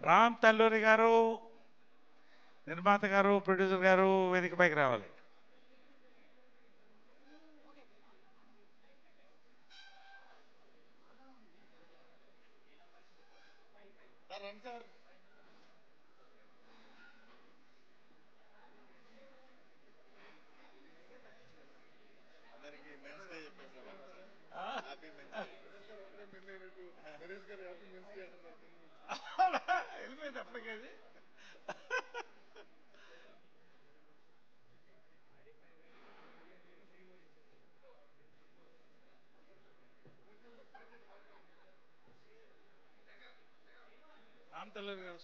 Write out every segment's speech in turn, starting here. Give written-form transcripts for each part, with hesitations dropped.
రామ్ తల్లూరి గారు, నిర్మాత గారు, ప్రొడ్యూసర్ గారు వేదిక పైకి రావాలి. వెళ్ళిపోయింది అప్పటికేది. రామ్ తల్లూరి గారు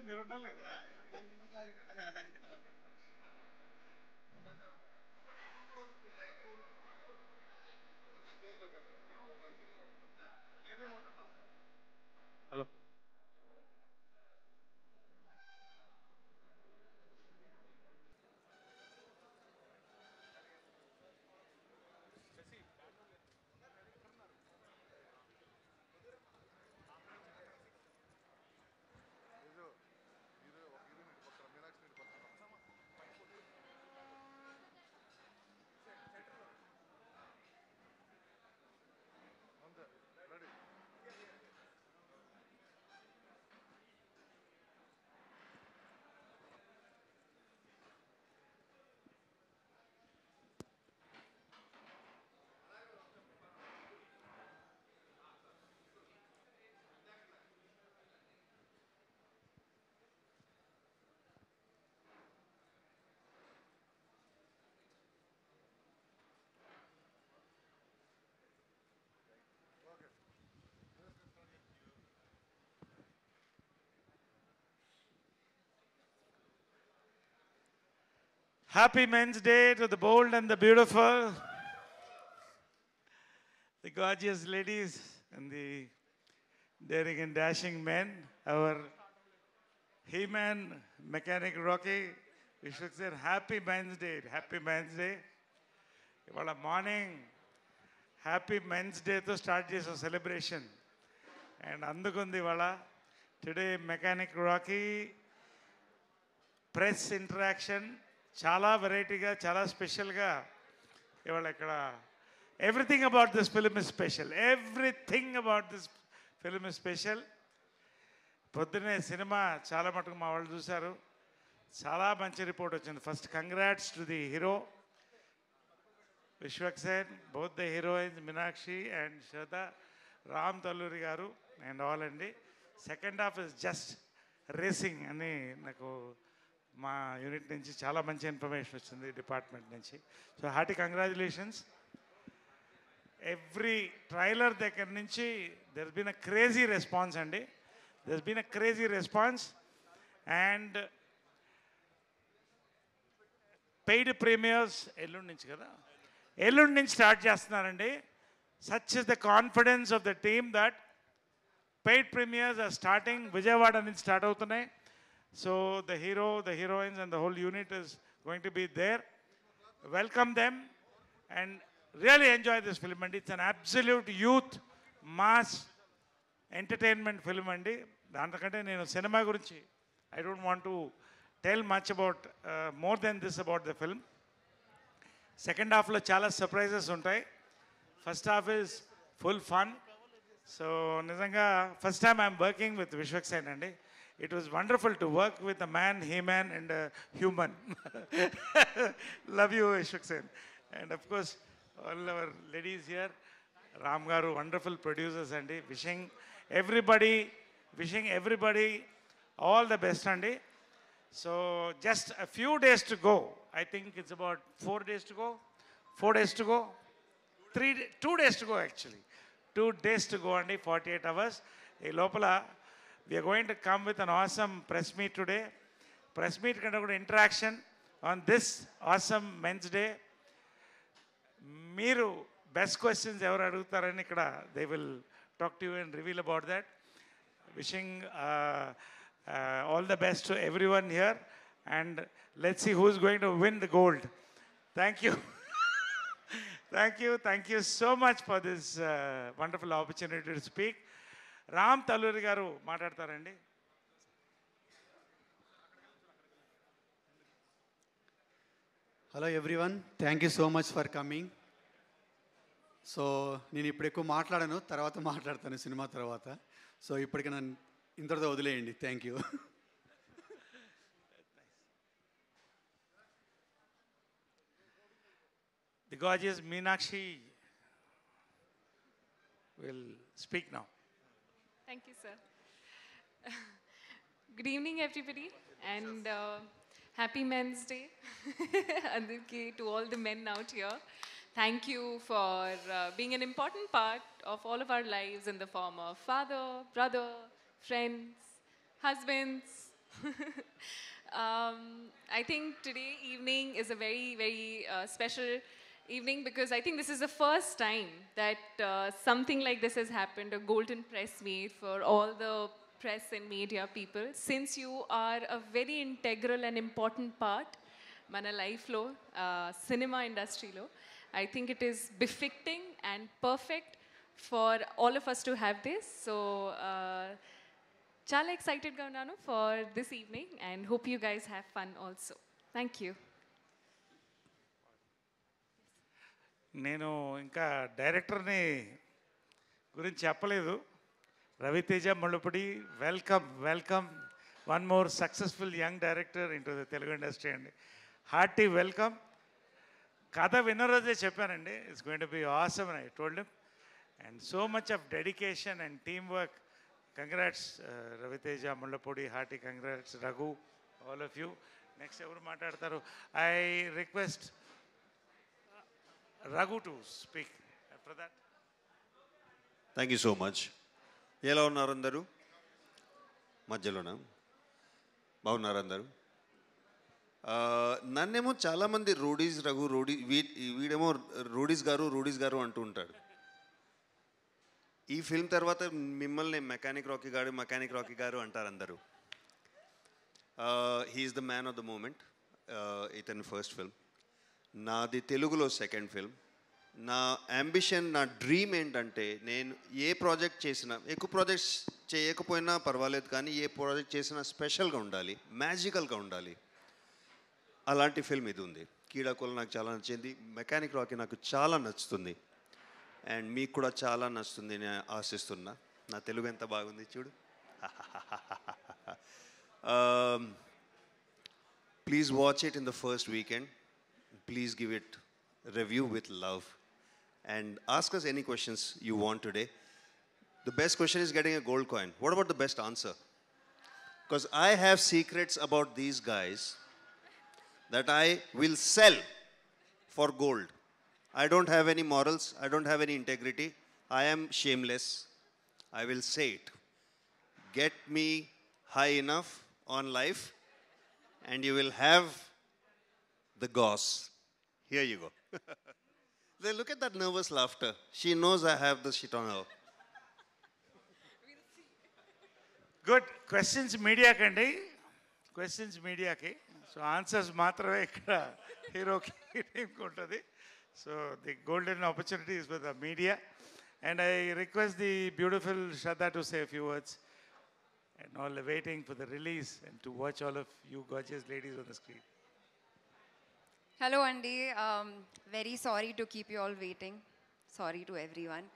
మీరు ఉండాలి. Hello. Happy Men's Day to the bold and the beautiful, the gorgeous ladies and the daring and dashing men. Our He-Man mechanic Rocky, we should say Happy Men's Day. Happy Men's Day. ఇవాళ morning happy men's డేతో start చేసాం celebration. And అందుకుంది ఇవాళ today mechanic Rocky press interaction చాలా వెరైటీగా, చాలా స్పెషల్గా ఇవాళ ఇక్కడ everything about this film is special. Everything about this film is special. పొద్దున్నే సినిమా చాలా మటుకు మా వాళ్ళు చూశారు. చాలా మంచి రిపోర్ట్ వచ్చింది. First congrats to the hero Vishwaksen, both the heroines Meenakshi and Shraddha, Ram Talluri గారు అండ్ ఆల్ అండి. Second half is just racing అని నాకు మా యూనిట్ నుంచి చాలా మంచి ఇన్ఫర్మేషన్ వచ్చింది, డిపార్ట్మెంట్ నుంచి. So hearty congratulations. Every trailer దగ్గర నుంచి there been a crazy response అండి. There been a crazy response and paid premieres ఎల్లుండి నుంచి కదా, ఎల్లుండి నుంచి స్టార్ట్ చేస్తున్నారండి. Such is the confidence of the team that paid premieres are starting. Vijayawada నుంచి స్టార్ట్ అవుతున్నాయి. So the hero, the heroines and the whole unit is going to be there. Welcome them and really enjoy this film అండి. It's an absolute youth mass entertainment film అండి. దాంతకంటే నేను సినిమా గురించి I don't want to tell much about more than this about the film. Second హాఫ్లో చాలా surprises ఉంటాయి. First half is full fun. So నిజంగా first time I'm working with Vishwaksen అండి. It was wonderful to work with a man, he man and human. Love you Vishwaksen. And of course all our ladies here, Ram garu wonderful producers అండి. Wishing everybody all the best అండి. So just a few days to go. I think it's about 4 days to go. 4 days to go. 2 days to go actually. 2 days to go and 48 hours. Ee lopala we are going to come with an awesome press meet today. Press meet kanda kuda interaction on this awesome Men's Day. Meeru best questions evaru adugutarani ikkada they will talk to you and reveal about that. wishing all the best to everyone here. And let's see who's going to win the gold. Thank you. Thank you so much for this wonderful opportunity to speak. Ram Taluri garu మాట్లాడతారండి. Hello everyone, thank you so much for coming. So నేను ఇప్పుడు ఎక్కువ మాట్లాడాను, తర్వాత మాట్లాడతాను cinema తర్వాత. So ఇప్పటికి నన్ను ఇంతటితో వదిలేయండి. Thank you. The gorgeous Meenakshi will speak now. Thank you, sir. Good evening, everybody, and happy Men's Day. Andarki, to all the men out here. Thank you for being an important part of all of our lives in the form of father, brother, friends, husbands. I think today evening is a very, very special evening because I think this is the first time that something like this has happened, a golden press meet for all the press and media people. Since you are a very integral and important part mana life lo, cinema industry lo, I think it is befitting and perfect for all of us to have this. So chala excited ga unnanu for this evening and hope you guys have fun also. Thank you. నేను ఇంకా డైరెక్టర్ని గురించి చెప్పలేదు. Raviteja Mullapudi, welcome one more successful young director into the Telugu industry అండి. Hearty welcome. కథ విన్న రోజే చెప్పానండి, it's going to be awesome and I told him. And so much of dedication and team work. Congrats Raviteja Mullapudi, hearty congrats Raghu, all of you. Next ఎవరు మాట్లాడతారు? I request Raghu to speak after that. Thank you so much. ఎలా ఉన్నారు అందరూ? మధ్యలోనా బాగున్నారు అందరూ? నన్నేమో చాలామంది Roadies Raghu, వీడేమో Roadies గారు అంటూ ఉంటాడు. ఈ ఫిల్మ్ తర్వాత మిమ్మల్ని మెకానిక్ రాకీ గారు అంటారు అందరూ. He's the man of the moment. ఇతని ఫస్ట్ ఫిల్మ్, నాది తెలుగులో సెకండ్ ఫిల్మ్. నా అంబిషన్, నా డ్రీమ్ ఏంటంటే నేను ఏ ప్రాజెక్ట్ చేసినా, ఎక్కువ ప్రాజెక్ట్స్ చేయకపోయినా పర్వాలేదు, కానీ ఏ ప్రాజెక్ట్ చేసినా స్పెషల్గా ఉండాలి, మ్యాజికల్గా ఉండాలి. అలాంటి ఫిల్మ్ ఇది ఉంది. కీడాకోల నాకు చాలా నచ్చింది, మెకానిక్ రాకీ నాకు చాలా నచ్చుతుంది, అండ్ మీకు కూడా చాలా నచ్చుతుంది నేను ఆశిస్తున్నా. నా తెలుగు ఎంత బాగుంది చూడు. Please watch it in the first weekend. Please give it a review with love and ask us any questions you want today. The best question is getting a gold coin. What about the best answer? Because I have secrets about these guys that I will sell for gold. I don't have any morals. I don't have any integrity. I am shameless. I will say it. Get me high enough on life and you will have the goss. Here you go. Look at that nervous laughter. She knows I have the shit on her. Good. Questions media కండి. Questions మీడియాకి. So answers మాత్రమే ఇక్కడ హీరోకి టీంకి ఉంటుంది. So the golden opportunity is with the media. And I request the beautiful Shraddha to say a few words. And all waiting for the release and to watch all of you gorgeous ladies on the screen. Hello Andy, very sorry to keep you all waiting. Sorry to everyone.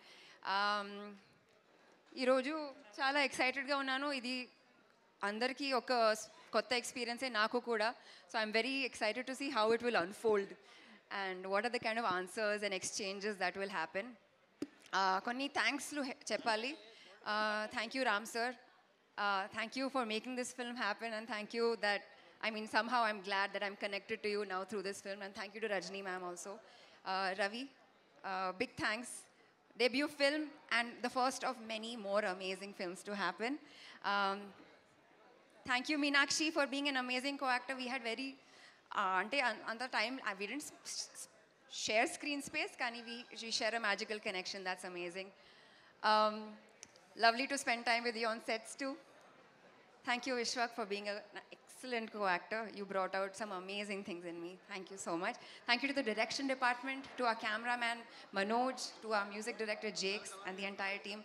ఈరోజు చాలా ఎక్సైటెడ్గా ఉన్నాను. ఇది అందరికీ ఒక కొత్త ఎక్స్పీరియన్సే, నాకు కూడా. So I'm very excited to see how it will unfold and what are the kind of answers and exchanges that will happen. కొన్ని థ్యాంక్స్లు చెప్పాలి. Thank you Ram sir. Thank you for making this film happen, and thank you that, I mean, somehow I'm glad that I'm connected to you now through this film, and thank you to Rajni ma'am also. Ravi, big thanks. Debut film and the first of many more amazing films to happen. Thank you Meenakshi for being an amazing co-actor. We had very ante another time we didn't share screen space, kani we share a magical connection. That's amazing. Lovely to spend time with you on sets too. Thank you, Vishwak, for being an excellent co-actor. You brought out some amazing things in me. Thank you so much. Thank you to the direction department, to our cameraman Manoj, to our music director Jakes, and the entire team.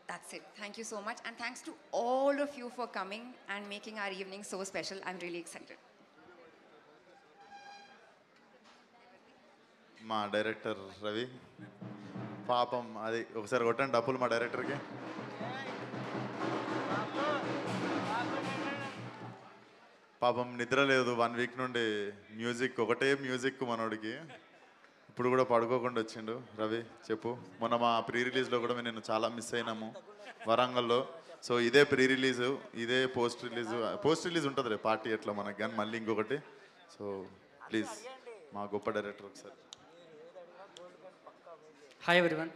That's it. Thank you so much. And thanks to all of you for coming and making our evening so special. I'm really excited. మా director Ravi పాపం అది ఒకసారి కొట్టండి డబ్బులు మా డైరెక్టర్కి. పాపం నిద్ర లేదు 1 వీక్ నుండి. మ్యూజిక్ ఒకటే మ్యూజిక్ మనోడికి. ఇప్పుడు కూడా పడుకోకుండా వచ్చిండు. రవి చెప్పు. మొన్న మా ప్రీ రిలీజ్లో కూడా నేను చాలా మిస్ అయినాము వరంగల్లో. సో ఇదే ప్రీ రిలీజు, ఇదే పోస్ట్ రిలీజ్ ఉంటుంది రే పార్టీ ఎట్లా మనకు కానీ మళ్ళీ ఇంకొకటి. సో ప్లీజ్ మా గొప్ప డైరెక్టర్ ఒకసారి. Hi everyone.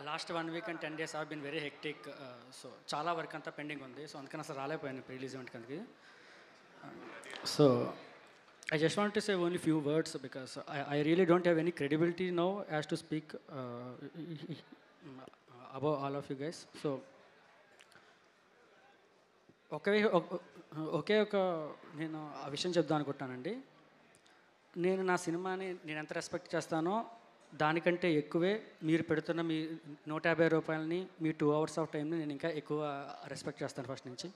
Last 1 week and 10 days have been very hectic. So చాలా వర్క్ అంతా పెండింగ్ ఉంది. సో అందుకని అసలు రాలేకపోయాను రిలీజ్ ఈవెంట్ కనుక. So I just want to say only few words because I really don't have any credibility now as to speak about all of you guys. So ఒకే ఒక నేను ఆ విషయం చెప్దాం అనుకుంటానండి. నేను నా సినిమాని నేను ఎంత రెస్పెక్ట్ చేస్తానో దానికంటే ఎక్కువే మీరు పెడుతున్న మీ 150 రూపాయలని, మీ 2 hours ఆఫ్ టైంని నేను ఇంకా ఎక్కువ రెస్పెక్ట్ చేస్తాను ఫస్ట్ నుంచి.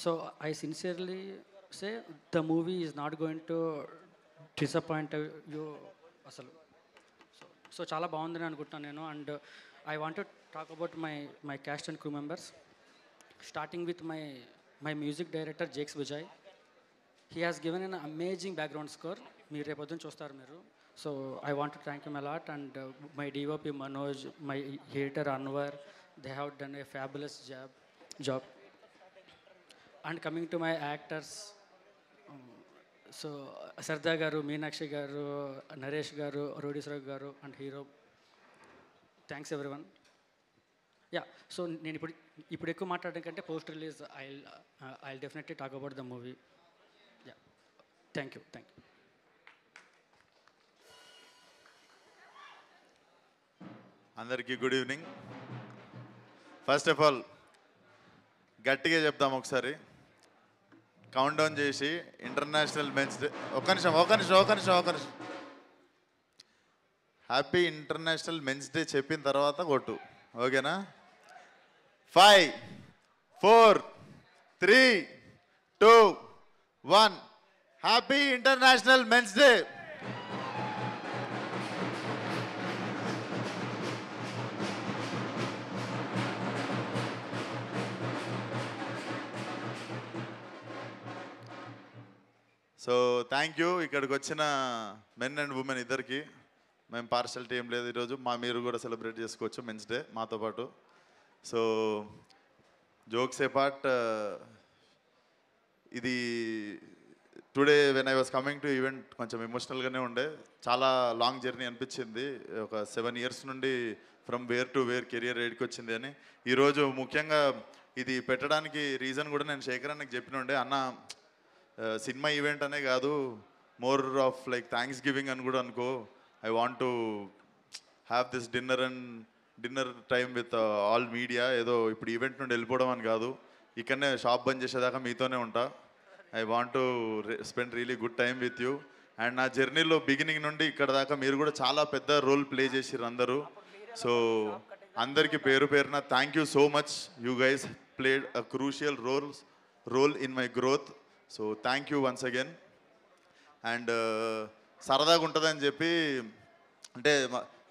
So I sincerely say the movie is not going to disappoint you అసలు. సో చాలా బాగుందని అనుకుంటున్నాను నేను. And I want to talk about my caste and crew members, starting with my music director Jakes Vijay. He has given an amazing background score. మీరు రేపొద్దున చూస్తారు మీరు. So I want to thank him a lot. And my DOP Manoj, my editor Anwar, they have done a fabulous job. And coming to my actors, so Sarda garu, Meenakshi garu, Naresh garu, Rodeeshwar garu and hero, thanks everyone. Yeah, so నేను ఇప్పుడు ఎక్కువ మాట్లాడడం కంటే post release I definitely talk about the movie. Thank you. అందరికీ good evening. First of all గట్టిగా చెప్దాం ఒకసారి, count down చేసి ఇంటర్నేషనల్ మెన్స్ డే. ఒక్క నిమిషం. హ్యాపీ ఇంటర్నేషనల్ మెన్స్ డే చెప్పిన తర్వాత కొట్టు, ఓకేనా? 5, 4, 3, 2, 1. Happy international men's day. So thank you. ఇక్కడికి వచ్చిన మెన్ అండ్ ఉమెన్ ఇద్దరికి మేము పార్షాలిటీ ఏం లేదు ఈరోజు. మీరు కూడా సెలబ్రేట్ చేసుకోవచ్చు మెన్స్ డే మాతో పాటు. సో జోక్స్ ఏ పార్ట్, ఇది today when I was coming to event కొంచెం ఎమోషనల్గానే ఉండే. చాలా లాంగ్ జర్నీ అనిపించింది. ఒక 7 years నుండి from where to where career రేడ్కి వచ్చింది అని. ఈరోజు ముఖ్యంగా ఇది పెట్టడానికి రీజన్ కూడా నేను శేఖర్ అన్నకి చెప్పిన అన్న, సినిమా ఈవెంట్ అనే కాదు, more of like thanks giving అని కూడా అనుకో. I want to have this dinner time with all media. ఏదో ఇప్పుడు ఈవెంట్ నుండి వెళ్ళిపోవడం అని కాదు, ఇక్కడనే షాప్ బంద్ చేసేదాకా మీతోనే ఉంటా. I want to spend really good time with you. And నా జర్నీలో బిగినింగ్ నుండి ఇక్కడ దాకా మీరు కూడా చాలా పెద్ద రోల్ ప్లే చేసిర్రు అందరూ. సో అందరికీ పేరు పేరున thank you so much. You guys played a crucial role in my growth. So thank you once again. And సరదాగా ఉంటుందని చెప్పి, అంటే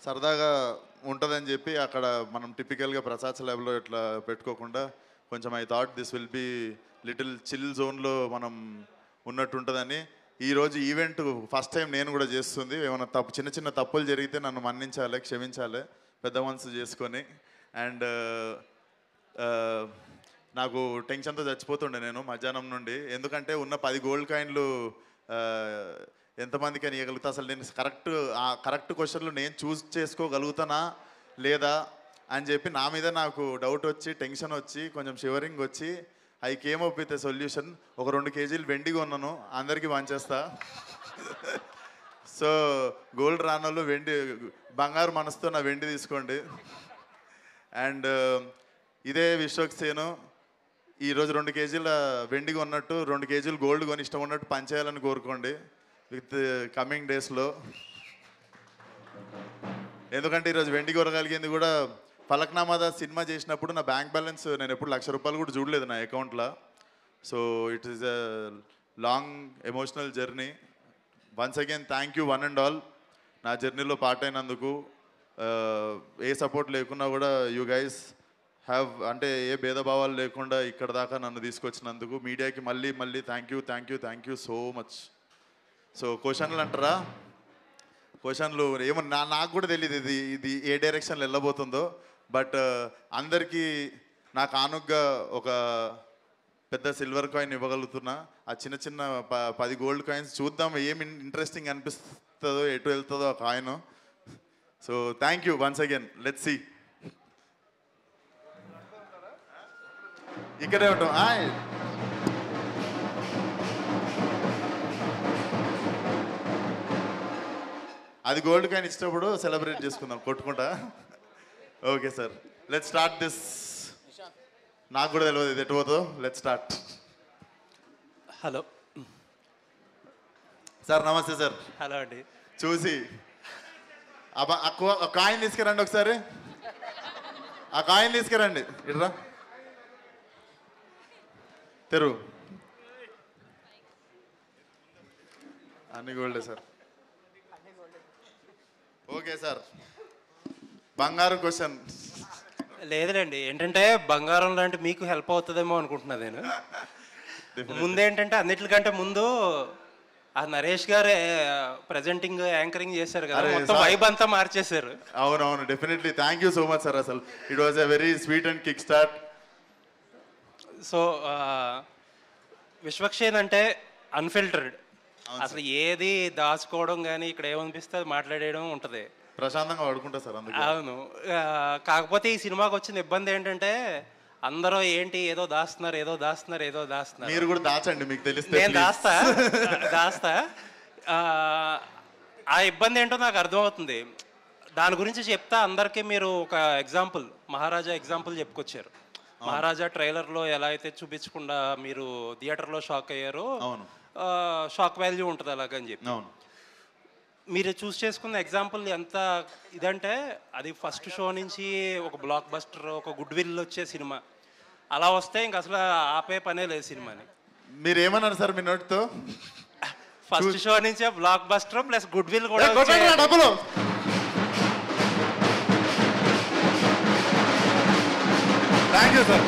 సరదాగా ఉంటుందని చెప్పి అక్కడ మనం టిపికల్గా ప్రసాద్ ల్యాబ్లో ఇట్లా పెట్టుకోకుండా కొంచెం I thought this will be little chill జోన్లో మనం ఉన్నట్టుంటుందని. ఈరోజు ఈవెంట్ ఫస్ట్ టైం నేను కూడా చేస్తుంది. ఏమైనా చిన్న తప్పులు జరిగితే నన్ను మన్నించాలి, క్షమించాలి, పెద్ద మనసు చేసుకొని. అండ్ నాకు టెన్షన్తో చచ్చిపోతుండే నేను మధ్యాహ్నం నుండి. ఎందుకంటే ఉన్న 10 గోల్డ్ కాయిన్లు ఎంతమందికి అని ఇవ్వగలుగుతా, అసలు నేను కరెక్ట్ క్వశ్చన్లు నేను చూస్ చేసుకోగలుగుతానా లేదా అని చెప్పి నా మీద నాకు డౌట్ వచ్చి, టెన్షన్ వచ్చి, కొంచెం షివరింగ్ వచ్చి I came up with a solution. ఒక 2 kgs వెండి కొన్నాను, అందరికీ పంచేస్తా. సో గోల్డ్ రానోళ్ళు వెండి బంగారు మనసుతో నా వెండి తీసుకోండి. అండ్ ఇదే విశ్వక్సేను ఈరోజు 2 కేజీల వెండి కొన్నట్టు 2 కేజీలు గోల్డ్ కొని ఇష్టం ఉన్నట్టు పనిచేయాలని కోరుకోండి విత్ కమింగ్ డేస్లో. ఎందుకంటే ఈరోజు వెండి కొనగలిగింది కూడా ఫలక్నామాదా సినిమా చేసినప్పుడు నా బ్యాంక్ బ్యాలెన్స్ నేను ఎప్పుడు ₹1,00,000 కూడా చూడలేదు నా అకౌంట్లో. So it is a long emotional journey. Once again thank you one and all నా జర్నీలో పార్ట్ అయినందుకు. ఏ సపోర్ట్ లేకున్నా కూడా యూ గైస్ హ్యావ్ అంటే ఏ భేదభావాలు లేకుండా ఇక్కడ దాకా నన్ను తీసుకొచ్చినందుకు మీడియాకి మళ్ళీ మళ్ళీ thank you so much. So క్వశ్చన్లు అంటారా? క్వశ్చన్లు ఏమో నాకు కూడా తెలియదు ఇది ఏ డైరెక్షన్లో వెళ్ళబోతుందో. బట్ అందరికీ నాకు ఆనుగ్గా ఒక పెద్ద సిల్వర్ కాయిన్ ఇవ్వగలుగుతున్నా. ఆ చిన్న చిన్న 10 గోల్డ్ కాయిన్స్ చూద్దాం ఏమి ఇంట్రెస్టింగ్ అనిపిస్తుందో ఎటు వెళ్తుందో ఆ coin. So thank you once again. Let's see. ఇక్కడే ఉంటాం. అది గోల్డ్ కాయిన్ ఇచ్చినప్పుడు సెలబ్రేట్ చేసుకుందాం కొట్టుకుంటా. Okay sir, let's start this. నాకు కూడా తెలియదు ఇది ఎటు పోతుందో. Let's start. హలో సార్, నమస్తే సార్. హలో అండి. చూసి ఆ కాయిన్ తీసుకురండి ఒకసారి. ఆ కాయిన్ తీసుకురండి. ఇట్రా తెరు. అన్ని గోల్డే సార్. ఓకే సార్, బంగారు క్వశ్చన్. లేదులేండి, ఏంటంటే బంగారం లాంటి మీకు హెల్ప్ అవుతుందేమో అనుకుంటున్నా నేను. ముందేంటంటే అన్నిటికంటే ముందు ఆ నరేష్ గారు ప్రెజెంటింగ్ యాంకరింగ్ చేశారు కదా, మొత్తం వైబ్ అంతా మార్చేశారు. అవునవును, definitely thank you so much sir. అసలు it was a very sweet and kick start. So Vishwaksen అంటే అన్ఫిల్టర్డ్, అసలు ఏది దాచుకోవడం కానీ ఇక్కడ ఏమనిపిస్తే అది మాట్లాడేయడం ఉంటుంది. ప్రశాంతంగా పడుకుంటా సార్. అవును, కాకపోతే ఈ సినిమాకి వచ్చిన ఇబ్బంది ఏంటంటే అందరూ ఏంటి ఏదో దాస్తున్నారు. మీరు కూడా దాచండి, మీకు తెలిస్తే. నేను దాస్తా. ఆ ఇబ్బంది ఏంటో నాకు అర్థమవుతుంది. దాని గురించి చెప్తా అందరికీ. మీరు ఒక ఎగ్జాంపుల్, మహారాజా ఎగ్జాంపుల్ చెప్పుకొచ్చారు. మహారాజా ట్రైలర్లో ఎలా అయితే చూపించకుండా మీరు థియేటర్లో షాక్ అయ్యారో, షాక్ వాల్యూ ఉంటుంది అలాగని చెప్పి. మీరు చూస్ చేసుకున్న ఎగ్జాంపుల్ ఎంత ఇదంటే, అది ఫస్ట్ షో నుంచి ఒక బ్లాక్ బస్టర్, ఒక గుడ్ విల్ వచ్చే సినిమా. అలా వస్తే ఇంక అసలు ఆపే పనే లేదు సినిమాని. మీరు ఏమన్నారు సార్ మీ నోటితో? ఫస్ట్ షో నుంచే blockbuster plus goodwill కూడా. డబ్బులు thank you sir.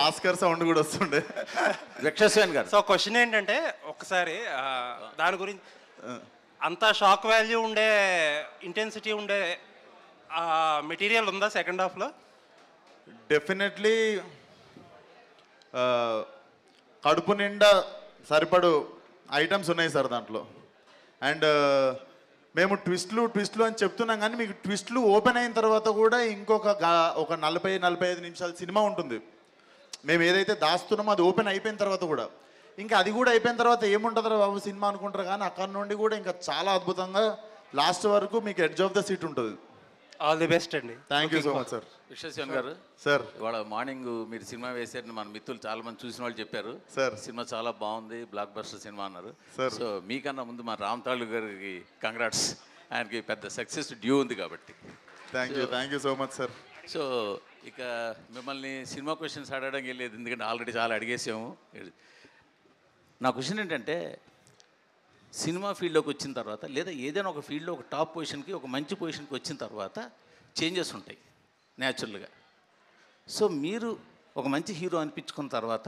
Oscar sound కూడా వస్తుండే. సో క్వశ్చన్ ఏంటంటే, ఒకసారి దాని గురించి అంత షాక్ వాల్యూ ఉండే, ఇంటెన్సిటీ ఉండే మెటీరియల్ ఉందా సెకండ్ హాఫ్లో? డెఫినెట్లీ కడుపు నిండా సరిపడు ఐటమ్స్ ఉన్నాయి సార్ దాంట్లో. అండ్ మేము ట్విస్ట్లు అని చెప్తున్నాం, కానీ మీకు ట్విస్ట్లు ఓపెన్ అయిన తర్వాత కూడా ఇంకొక 40-45 నిమిషాల సినిమా ఉంటుంది. మేము ఏదైతే దాస్తున్నామో అది ఓపెన్ అయిపోయిన తర్వాత కూడా, ఇంకా అది కూడా అయిపోయిన తర్వాత ఏముంటుందో బాబు సినిమా అనుకుంటారు, కానీ అక్కడ నుండి కూడా ఇంకా చాలా అద్భుతంగా లాస్ట్ వరకు మీకు ఎడ్జ్ ఆఫ్ ద సీట్ ఉంటుంది. ఆల్ ది బెస్ట్ అండి. Thank you so much sir. Vishwaksen గారు సార్, ఇవాళ మార్నింగ్ మీరు సినిమా వేసారని మన మిత్రులు చాలా మంది చూసిన వాళ్ళు చెప్పారు. సార్ సినిమా చాలా బాగుంది, బ్లాక్ బస్టర్ సినిమా అన్నారు. సార్, సో మీకన్నా ముందు మా రామ్ తాళు గారికి కంగ్రాట్స్. ఆయనకి పెద్ద సక్సెస్ డ్యూ ఉంది కాబట్టి. Thank you so much sir. So ఇక మిమ్మల్ని సినిమా క్వశ్చన్స్ అడగడం లేదు, ఎందుకంటే ఆల్రెడీ చాలా అడిగేసాము. నా క్వశ్చన్ ఏంటంటే, సినిమా ఫీల్డ్లోకి వచ్చిన తర్వాత, లేదా ఏదైనా ఒక ఫీల్డ్లో ఒక టాప్ పొజిషన్కి, ఒక మంచి పొజిషన్కి వచ్చిన తర్వాత చేంజెస్ ఉంటాయి న్యాచురల్గా. సో మీరు ఒక మంచి హీరో అనిపించుకున్న తర్వాత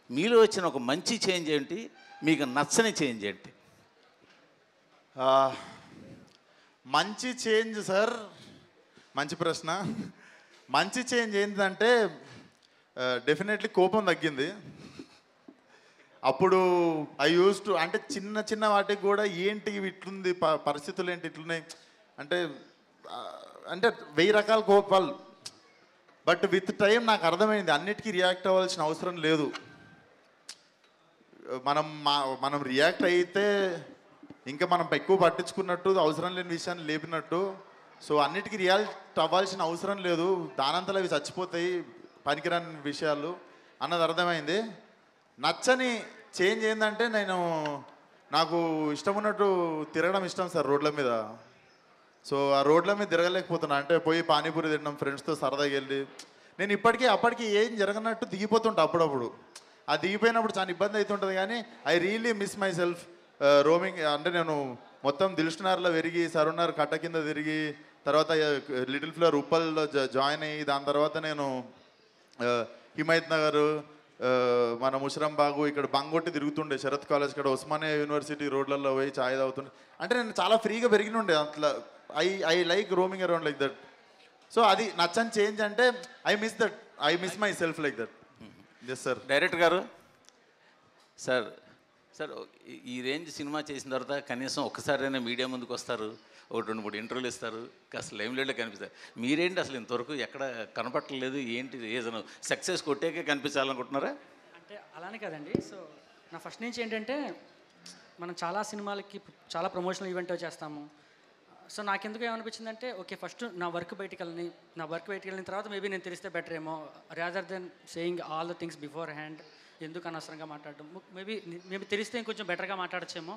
మీలో వచ్చిన ఒక మంచి చేంజ్ ఏంటి, మీకు నచ్చని చేంజ్ ఏంటి? మంచి చేంజ్ సార్, మంచి ప్రశ్న. మంచి చేంజ్ ఏంటంటే డెఫినెట్లీ కోపం తగ్గింది. అప్పుడు ఐ యూస్ టు అంటే చిన్న చిన్న వాటికి కూడా ఏంటి ఇవి ఇట్లుంది పరిస్థితులు ఏంటి ఇట్లున్నాయి అంటే అంటే 1000 రకాల కోపాలు. బట్ విత్ టైం నాకు అర్థమైంది అన్నిటికీ రియాక్ట్ అవ్వాల్సిన అవసరం లేదు. మనం రియాక్ట్ అయితే ఇంకా మనం ఎక్కువ పట్టించుకున్నట్టు అవసరం లేని విషయాన్ని లేపినట్టు. సో అన్నిటికీ రియాక్ట్ అవ్వాల్సిన అవసరం లేదు, దానంతలో అవి చచ్చిపోతాయి పనికిరాని విషయాలు అన్నది అర్థమైంది. నచ్చని చేంజ్ ఏంటంటే నాకు ఇష్టం ఉన్నట్టు తిరగడం ఇష్టం సార్ రోడ్ల మీద. సో ఆ రోడ్ల మీద తిరగలేకపోతున్నా. అంటే పోయి పానీపూరి తినడం ఫ్రెండ్స్తో సరదాగా వెళ్ళి నేను అప్పటికి ఏం జరగనట్టు దిగిపోతుంటా అప్పుడప్పుడు. ఆ దిగిపోయినప్పుడు చాలా ఇబ్బంది అవుతుంటుంది. కానీ I really miss my self roaming. అంటే నేను మొత్తం దిల్షునార్లో పెరిగి సరునార్ కట్ట కింద తిరిగి తర్వాత లిటిల్ ఫ్లవర్ ఉప్పల్లో జాయిన్ అయ్యి దాని తర్వాత నేను హిమాయత్ నగర్ మన ముషరంబాగు ఇక్కడ బంగొట్టి తిరుగుతుండే శరత్ కాలేజ్ ఇక్కడ ఉస్మానియా యూనివర్సిటీ రోడ్లలో పోయి ఛాయ్ తాగుతుండే. అంటే నేను చాలా ఫ్రీగా పెరిగినుండే అట్లా. I like roaming around like that. So అది నచ్చని చేంజ్ అంటే I miss myself like that. Yes sir. Director గారు సార్ ఈ రేంజ్ సినిమా చేసిన తర్వాత కనీసం ఒక్కసారైనా మీడియా ముందుకు వస్తారు, ఒక 2-3 ఇంటర్వ్యూలు ఇస్తారు, కాస్త లైమ్లైట్లో కనిపిస్తారు. మీరేంటి అసలు ఇంతవరకు ఎక్కడ కనపట్టలేదు, ఏంటి రీజన్? సక్సెస్ కొట్టాకే కనిపించాలనుకుంటున్నారా? అంటే అలానే కదండి. సో నా ఫస్ట్ నుంచి ఏంటంటే మనం చాలా సినిమాలకి చాలా ప్రమోషనల్ ఈవెంట్ చేస్తాము. సో నాకెందుకు ఏమనిపించిందంటే ఓకే ఫస్ట్ నా వర్క్ బయటికి వెళ్ళిన తర్వాత మేబీ నేను తెలిస్తే బెటర్ ఏమో, rather than saying all the things before hand. ఎందుకు అనవసరంగా మాట్లాడడం, మేబీ తెలిస్తే ఇంకొంచెం బెటర్గా మాట్లాడచ్చేమో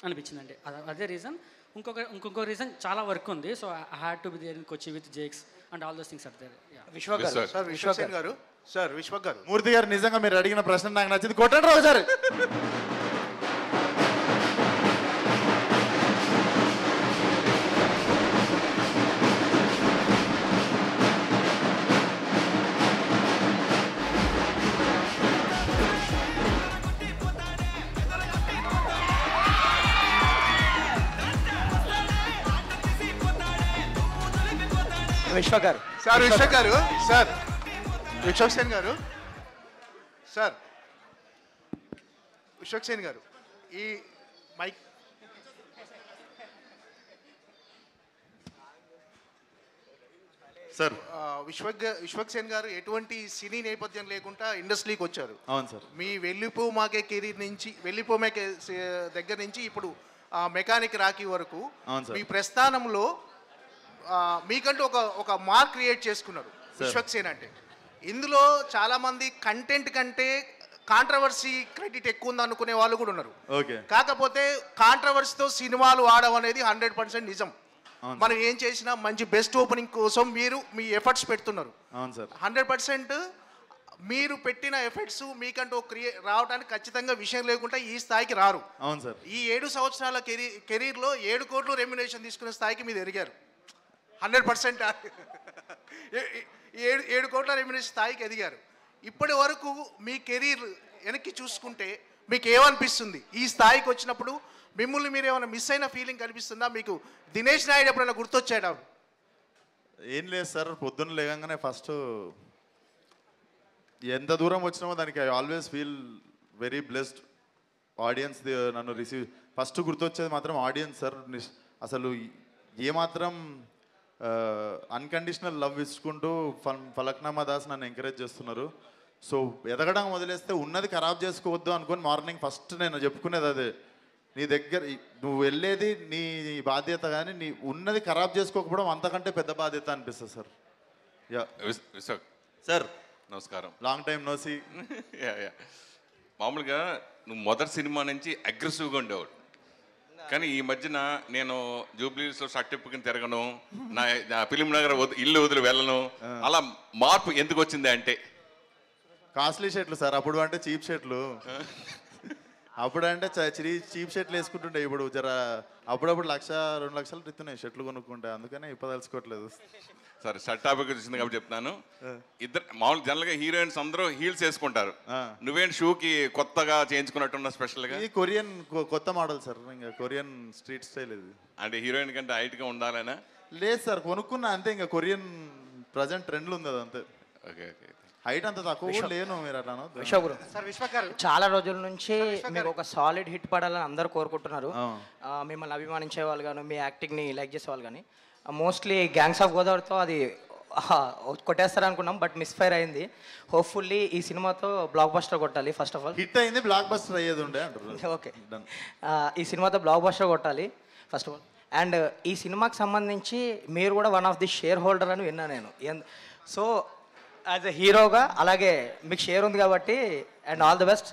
అనిపించిందండి. అదే రీజన్. ఇంకొక రీజన్ చాలా వర్క్ ఉంది. So I had to be there in Kochi with Jakes and all those things are there. Vishwak గారు మూర్తి గారు నిజంగా మీరు అడిగిన ప్రశ్న నాకు నచ్చింది. కొట్టండి రావు సార్. విశ్వక్ సేన్ గారు ఈ మైక్ సార్ విశ్వక్ సేన్ గారు ఎటువంటి సినీ నేపథ్యం లేకుండా ఇండస్ట్రీకి వచ్చారు. అవును సార్. మీ వెళ్ళిపోమాకే కెరీర్ నుంచి వెళ్ళిపోమాకే దగ్గర నుంచి ఇప్పుడు మెకానిక్ రాకీ వరకు మీ ప్రస్థానంలో మీకంటూ ఒక మార్క్ క్రియేట్ చేసుకున్నారు విశ్వక్ సేన్ అంటే. ఇందులో చాలామంది కంటెంట్ కంటే కాంట్రవర్సీ క్రెడిట్ ఎక్కువ ఉంది అనుకునే వాళ్ళు కూడా ఉన్నారు. కాకపోతే కాంట్రవర్సీతో సినిమాలు ఆడడం అనేది 100% నిజం. మనం ఏం చేసినా మంచి బెస్ట్ ఓపెనింగ్ కోసం మీరు మీ ఎఫర్ట్స్ పెడుతున్నారు. 100% మీరు పెట్టిన ఎఫర్ట్స్ మీకంటూ రావడానికి ఖచ్చితంగా విషయం లేకుండా ఈ స్థాయికి రారు. అవును సార్. ఈ 7 సంవత్సరాల కెరీర్లో 7 కోట్లు రెమ్యునేషన్ తీసుకునే స్థాయికి మీరు ఎదిగారు. 100% 7 కోట్ల రెమ్యునేషన్ స్థాయికి ఎదిగారు. ఇప్పటి వరకు మీ కెరీర్ వెనక్కి చూసుకుంటే మీకు ఏమనిపిస్తుంది? ఈ స్థాయికి వచ్చినప్పుడు మిమ్మల్ని మీరు ఏమైనా మిస్ అయిన ఫీలింగ్ కనిపిస్తుందా? మీకు దినేష్ నాయుడు ఎప్పుడైనా గుర్తొచ్చాడా? ఏం లేదు సార్, పొద్దున్న లేగానే ఫస్ట్ ఎంత దూరం వచ్చినామో దానికి I always feel very blessed. Audience నన్ను రిసీవ్ ఫస్ట్ గుర్తొచ్చేది మాత్రం ఆడియన్స్ సార్. అసలు ఏమాత్రం అన్కండిషనల్ లవ్ ఇచ్చుకుంటూ ఫలక్నామా దాస్ నన్ను ఎంకరేజ్ చేస్తున్నారు. సో ఎదగడం వదిలేస్తే ఉన్నది ఖరాబ్ చేసుకోవద్దు అనుకుని మార్నింగ్ ఫస్ట్ నేను చెప్పుకునేది అదే. నీ దగ్గర నువ్వు వెళ్ళేది నీ బాధ్యత, కానీ నీ ఉన్నది ఖరాబ్ చేసుకోకపోవడం అంతకంటే పెద్ద బాధ్యత అనిపిస్తుంది సార్. విశ్వక్ సార్ నమస్కారం. Long time no see. మామూలుగా నువ్వు మొదటి సినిమా నుంచి అగ్రెసివ్గా ఉండేవాడు, కానీ ఈ మధ్యన నేను జూబ్లీస్లో సర్టిఫికెట్ తిరగను, నా ఫిలిం నగర్ ఇల్లు వదిలి వెళ్ళను, అలా మార్పు ఎందుకు వచ్చింది అంటే? కాస్ట్లీ షర్ట్లు సార్. అప్పుడు అంటే చీప్ షర్ట్లు, అప్పుడంటే చీప్ షర్ట్లు వేసుకుంటుండే. ఇప్పుడు జర అప్పుడప్పుడు 1-2 లక్షలు ఇస్తున్నాయి షర్ట్లు కొనుక్కుంటే, అందుకనే ఇప్పుడు తెలుసుకోవట్లేదు. సరే, షర్ట్ టాపిక్ వచ్చింది కాబట్టి చెప్తున్నాను. ఇద్దరు మామూలు జనరల్గా హీరోయిన్స్ అందరూ హీల్స్ వేసుకుంటారు, నువ్వేంటి షూకి కొత్తగా చేయించుకున్నట్టున్నా స్పెషల్గా? ఇది కొరియన్ కొత్త మోడల్ సార్, ఇంకా కొరియన్ స్ట్రీట్ స్టైల్ ఇది. అంటే హీరోయిన్ కంటే హైట్గా ఉండాలనా? లేదు సార్, కొనుక్కున్నా అంతే. ఇంకా కొరియన్ ప్రజెంట్ ట్రెండ్లు ఉంది అది అంతే. Okay okay. హైట్ అంత తక్కువ కూడా లేను మీరు అట్లా అనొద్దు. విశ్వగురు చాలా రోజుల నుంచి మీకు ఒక సాలిడ్ హిట్ పడాలని అందరూ కోరుకుంటున్నారు. మిమ్మల్ని అభిమానించే వాళ్ళు కానీ మీ యాక్టింగ్ని లైక్ చేసే వాళ్ళు కానీ మోస్ట్లీ గ్యాంగ్స్ ఆఫ్ గోదావరితో అది కొట్టేస్తారు అనుకున్నాం, బట్ మిస్ఫైర్ అయింది. హోప్ఫుల్లీ ఈ సినిమాతో బ్లాక్ బస్టర్ కొట్టాలి. ఫస్ట్ ఆఫ్ ఆల్ హిట్ అయింది, బ్లాక్ బస్టర్ అయ్యేది ఉండే అంటారు. ఓకే, ఈ సినిమాతో బ్లాక్ బస్టర్ కొట్టాలి ఫస్ట్ ఆఫ్ ఆల్. అండ్ ఈ సినిమాకి సంబంధించి మీరు కూడా one of the share holder అని విన్నా నేను. సో యాజ్ ఎ హీరోగా అలాగే మీకు షేర్ ఉంది కాబట్టి అండ్ ఆల్ ది బెస్ట్.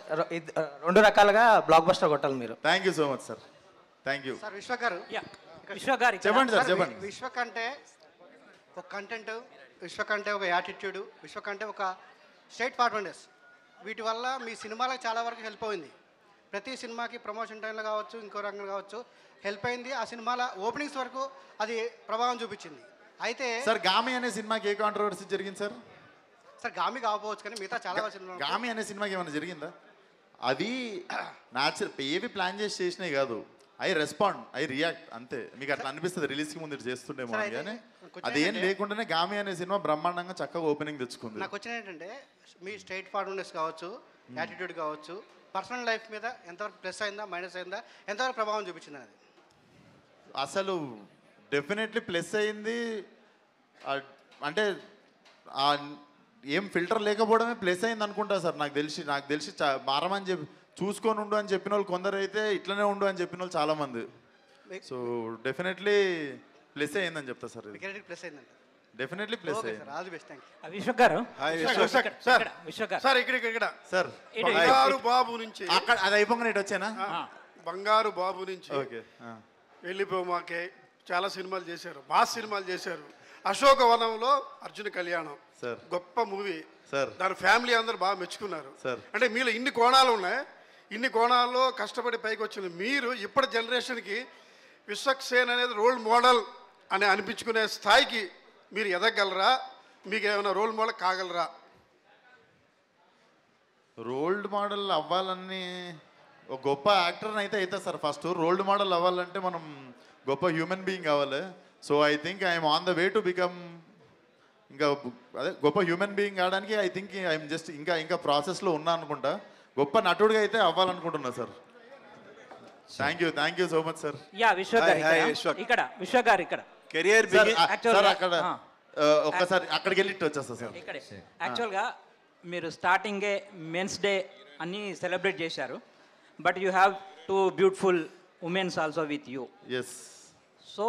రెండు రకాలుగా బ్లాక్ బస్టర్ కొట్టాలి మీరు. Thank you so much sir. Thank you sir. విశ్వ గారు చెప్పండి సార్, చెప్పండి. విశ్వ కంటే ఒక కంటెంట్, విశ్వ కంటే ఒక యాటిట్యూడ్, విశ్వ కంటే ఒక స్ట్రైట్ ఫార్వర్డ్నెస్, వీటి వల్ల మీ సినిమాలకు చాలా వరకు హెల్ప్ అయింది. ప్రతి సినిమాకి ప్రమోషన్ టైంలో కావచ్చు, ఇంకో రంగంలో కావచ్చు హెల్ప్ అయింది. ఆ సినిమాల ఓపెనింగ్స్ వరకు అది ప్రభావం చూపించింది. అయితే సార్ గామి అనే సినిమాకి ఏ కాంట్రవర్సీ జరిగింది సార్? సార్ గామి కాకపోవచ్చు కానీ మిగతా చాలా సినిమా. గామి అనే సినిమాకి ఏమైనా జరిగిందా? అది న్యాచురల్, ఏవి ప్లాన్ చేసి చేసినాయి కాదు. ఐ రెస్పాండ్, ఐ రియాక్ట్ అంతే. మీకు అట్లా అనిపిస్తుంది రిలీజ్కి ముందు ఇటు చేస్తుండేమో అని, కానీ అదేం లేకుండానే గామి అనే సినిమా బ్రహ్మాండంగా చక్కగా ఓపెనింగ్ తెచ్చుకుంది. నాకు వచ్చిన ఏంటంటే మీ స్ట్రైట్ ఫార్వర్డ్నెస్ కావచ్చు, యాటిట్యూడ్ కావచ్చు, పర్సనల్ లైఫ్ మీద ఎంతవరకు ప్లస్ అయిందా మైనస్ అయిందా, ఎంతవరకు ప్రభావం చూపించింది అది? అసలు డెఫినెట్లీ ప్లస్ అయింది. అంటే ఏం ఫిల్టర్ లేకపోవడమే ప్లస్ అయింది అనుకుంటా సార్. నాకు తెలిసి మారమని చెప్పి చూసుకొని ఉండు అని చెప్పిన వాళ్ళు కొందరు అయితే, ఇట్లనే ఉండు అని చెప్పిన వాళ్ళు చాలామంది. సో డెఫినెట్లీ ప్లస్ అయిందని చెప్తా సార్. ప్లస్ అయిందంట, డెఫినెట్లీ ప్లస్ అయింది. All the best. Thank you. Vishwak గారు సార్ ఇక్కడ సార్ బంగారు బాబు నుంచి అక్కడ అది అయిపోగానే ఇటు వచ్చానా? బంగారు బాబు నుంచి ఓకే, వెళ్ళిపోమాకే చాలా సినిమాలు చేశారు, మాస్ సినిమాలు చేశారు. అశోకవనంలో అర్జున కళ్యాణం సార్ గొప్ప మూవీ సార్. దాని ఫ్యామిలీ అందరూ బాగా మెచ్చుకున్నారు సార్. అంటే మీలో ఇన్ని కోణాలు ఉన్నాయి, ఇన్ని కోణాల్లో కష్టపడి పైకి వచ్చిన మీరు ఇప్పటి జనరేషన్కి విశ్వక్ సేన్ అనేది రోల్ మోడల్ అని అనిపించుకునే స్థాయికి మీరు ఎదగలరా? మీకు ఏమైనా రోల్ మోడల్ కాగలరా? రోల్ మోడల్ అవ్వాలని ఒక గొప్ప యాక్టర్ని అయితే అవుతా సార్. ఫస్ట్ రోల్ మోడల్ అవ్వాలంటే మనం గొప్ప హ్యూమన్ బీయింగ్ కావాలి. So I think I'm on the way to become ఇంకా అదే గొప్ప హ్యూమన్ బీయింగ్ కావడానికి ఐ థింక్ ఐఎమ్ జస్ట్ ఇంకా ప్రాసెస్లో ఉన్నా అనుకుంటా. గొప్ప నటుడిగా అయితే అవ్వాలనుకుంటున్నా sir. Thank you so much sir. Yeah Vishwak garu ఇక్కడ కెరియర్ సార్ అక్కడ ఒక్కసారి అక్కడికి వెళ్ళి వచ్చేస్తా సార్. ఇక్కడే యాక్చువల్గా మీరు స్టార్టింగే మెన్స్ డే అన్నీ సెలబ్రేట్ చేశారు, but you have two beautiful women's also with you. Yes. So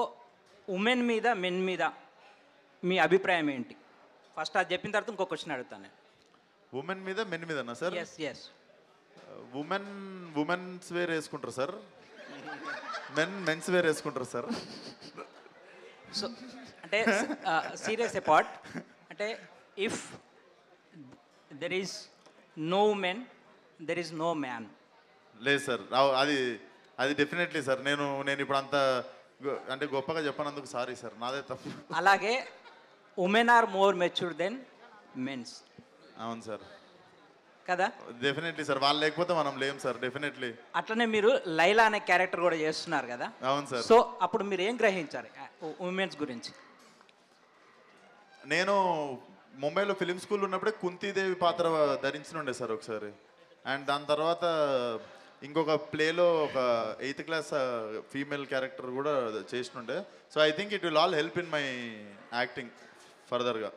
women మీద మెన్ మీద మీ అభిప్రాయం ఏంటి? ఫస్ట్ అది చెప్పిన తర్వాత ఇంకో క్వశ్చన్ అడుగుతాను. ఉమెన్ మీద మెన్ మీదనా సార్? ఎస్. ఉమెన్స్ వేర్ వేసుకుంటారు సార్, మెన్స్ వేర్ వేసుకుంటారు సార్. సో అంటే సీరియస్ అపార్ట్, అంటే if there is no women there is no man. లేదు సార్, అది డెఫినెట్లీ సార్. నేను ఇప్పుడు అంత అంటే గొప్పగా చెప్పనందుకు సారీ సార్, నాదే తప్పు. అలాగే women are more mature than men's. అవును సార్ కదా? డెఫినెట్లీ సార్, వాళ్ళు లేకపోతే మనం లేం సార్. డెఫినెట్లీ. అట్లనే మీరు లైలా అనే క్యారెక్టర్ కూడా చేస్తున్నారు కదా? అవును సార్. సో అప్పుడు మీరు ఏం గ్రహించారు ఉమెన్స్ గురించి? నేను ముంబైలో ఫిలిం స్కూల్ ఉన్నప్పుడే కుంతీదేవి పాత్ర ధరించిన ఉండే సార్ ఒకసారి. అండ్ దాని తర్వాత ఇంకొక ప్లేలో ఒక 8th క్లాస్ ఫీమేల్ క్యారెక్టర్ కూడా చేసినుండే. So I think it will all help in my acting ఫర్దర్గా.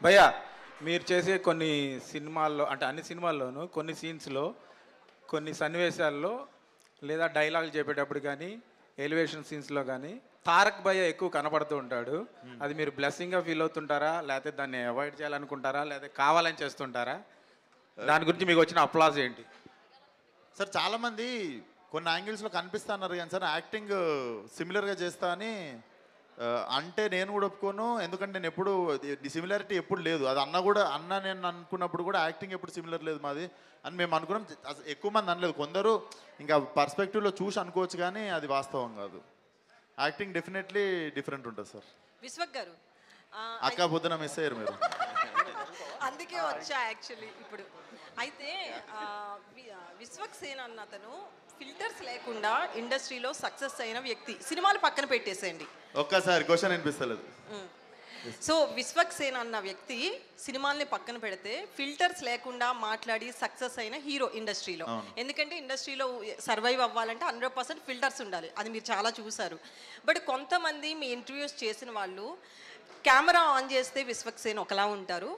భయ్యా మీరు చేసే కొన్ని సినిమాల్లో, అంటే అన్ని సినిమాల్లోనూ కొన్ని సీన్స్లో, కొన్ని సన్నివేశాల్లో లేదా డైలాగులు చెప్పేటప్పుడు కానీ ఎలివేషన్ సీన్స్లో కానీ తారక్ భయ్య ఎక్కువ కనపడుతూ ఉంటాడు. అది మీరు బ్లెస్సింగ్గా ఫీల్ అవుతుంటారా, లేకపోతే దాన్ని అవాయిడ్ చేయాలనుకుంటారా, లేకపోతే కావాలని చేస్తుంటారా? దాని గురించి మీకు వచ్చిన అప్లాజ్ ఏంటి? సార్ చాలామంది కొన్ని యాంగిల్స్లో కనిపిస్తా అన్నారు కానీ సార్ యాక్టింగ్ సిమిలర్గా చేస్తా అని అంటే నేను కూడా ఒప్పుకోను. ఎందుకంటే నేను ఎప్పుడు సిమిలారిటీ ఎప్పుడు లేదు. అది అన్న నేను అనుకున్నప్పుడు కూడా యాక్టింగ్ ఎప్పుడు సిమిలర్ లేదు మాది అని మేము అనుకున్నాం. ఎక్కువ మంది అనలేదు, కొందరు ఇంకా పర్స్పెక్టివ్లో చూసి అనుకోవచ్చు కానీ అది వాస్తవం కాదు. యాక్టింగ్ డెఫినెట్లీ డిఫరెంట్ ఉంటుంది సార్. విశ్వక్ గారు అక్క పొద్దున మిస్ అయ్యారు మీరు. అందుకే వచ్చా యాక్చువల్లీ ఇప్పుడు. అయితే విశ్వక్ సేన్ అన్న అతను ఫిల్టర్స్ లేకుండా ఇండస్ట్రీలో సక్సెస్ అయిన వ్యక్తి. సినిమాలు పక్కన పెట్టేసేయండి, ఒక్కసారి క్వశ్చన్ వినిపిస్తలేదు. సో విశ్వక్ సేన్ అన్న వ్యక్తి సినిమాల్ని పక్కన పెడితే ఫిల్టర్స్ లేకుండా మాట్లాడి సక్సెస్ అయిన హీరో ఇండస్ట్రీలో. ఎందుకంటే ఇండస్ట్రీలో సర్వైవ్ అవ్వాలంటే 100% ఫిల్టర్స్ ఉండాలి, అది మీరు చాలా చూసారు. బట్ కొంతమంది మీ ఇంటర్వ్యూస్ చేసిన వాళ్ళు కెమెరా ఆన్ చేస్తే విశ్వక్ సేన్ ఒకలా ఉంటారు,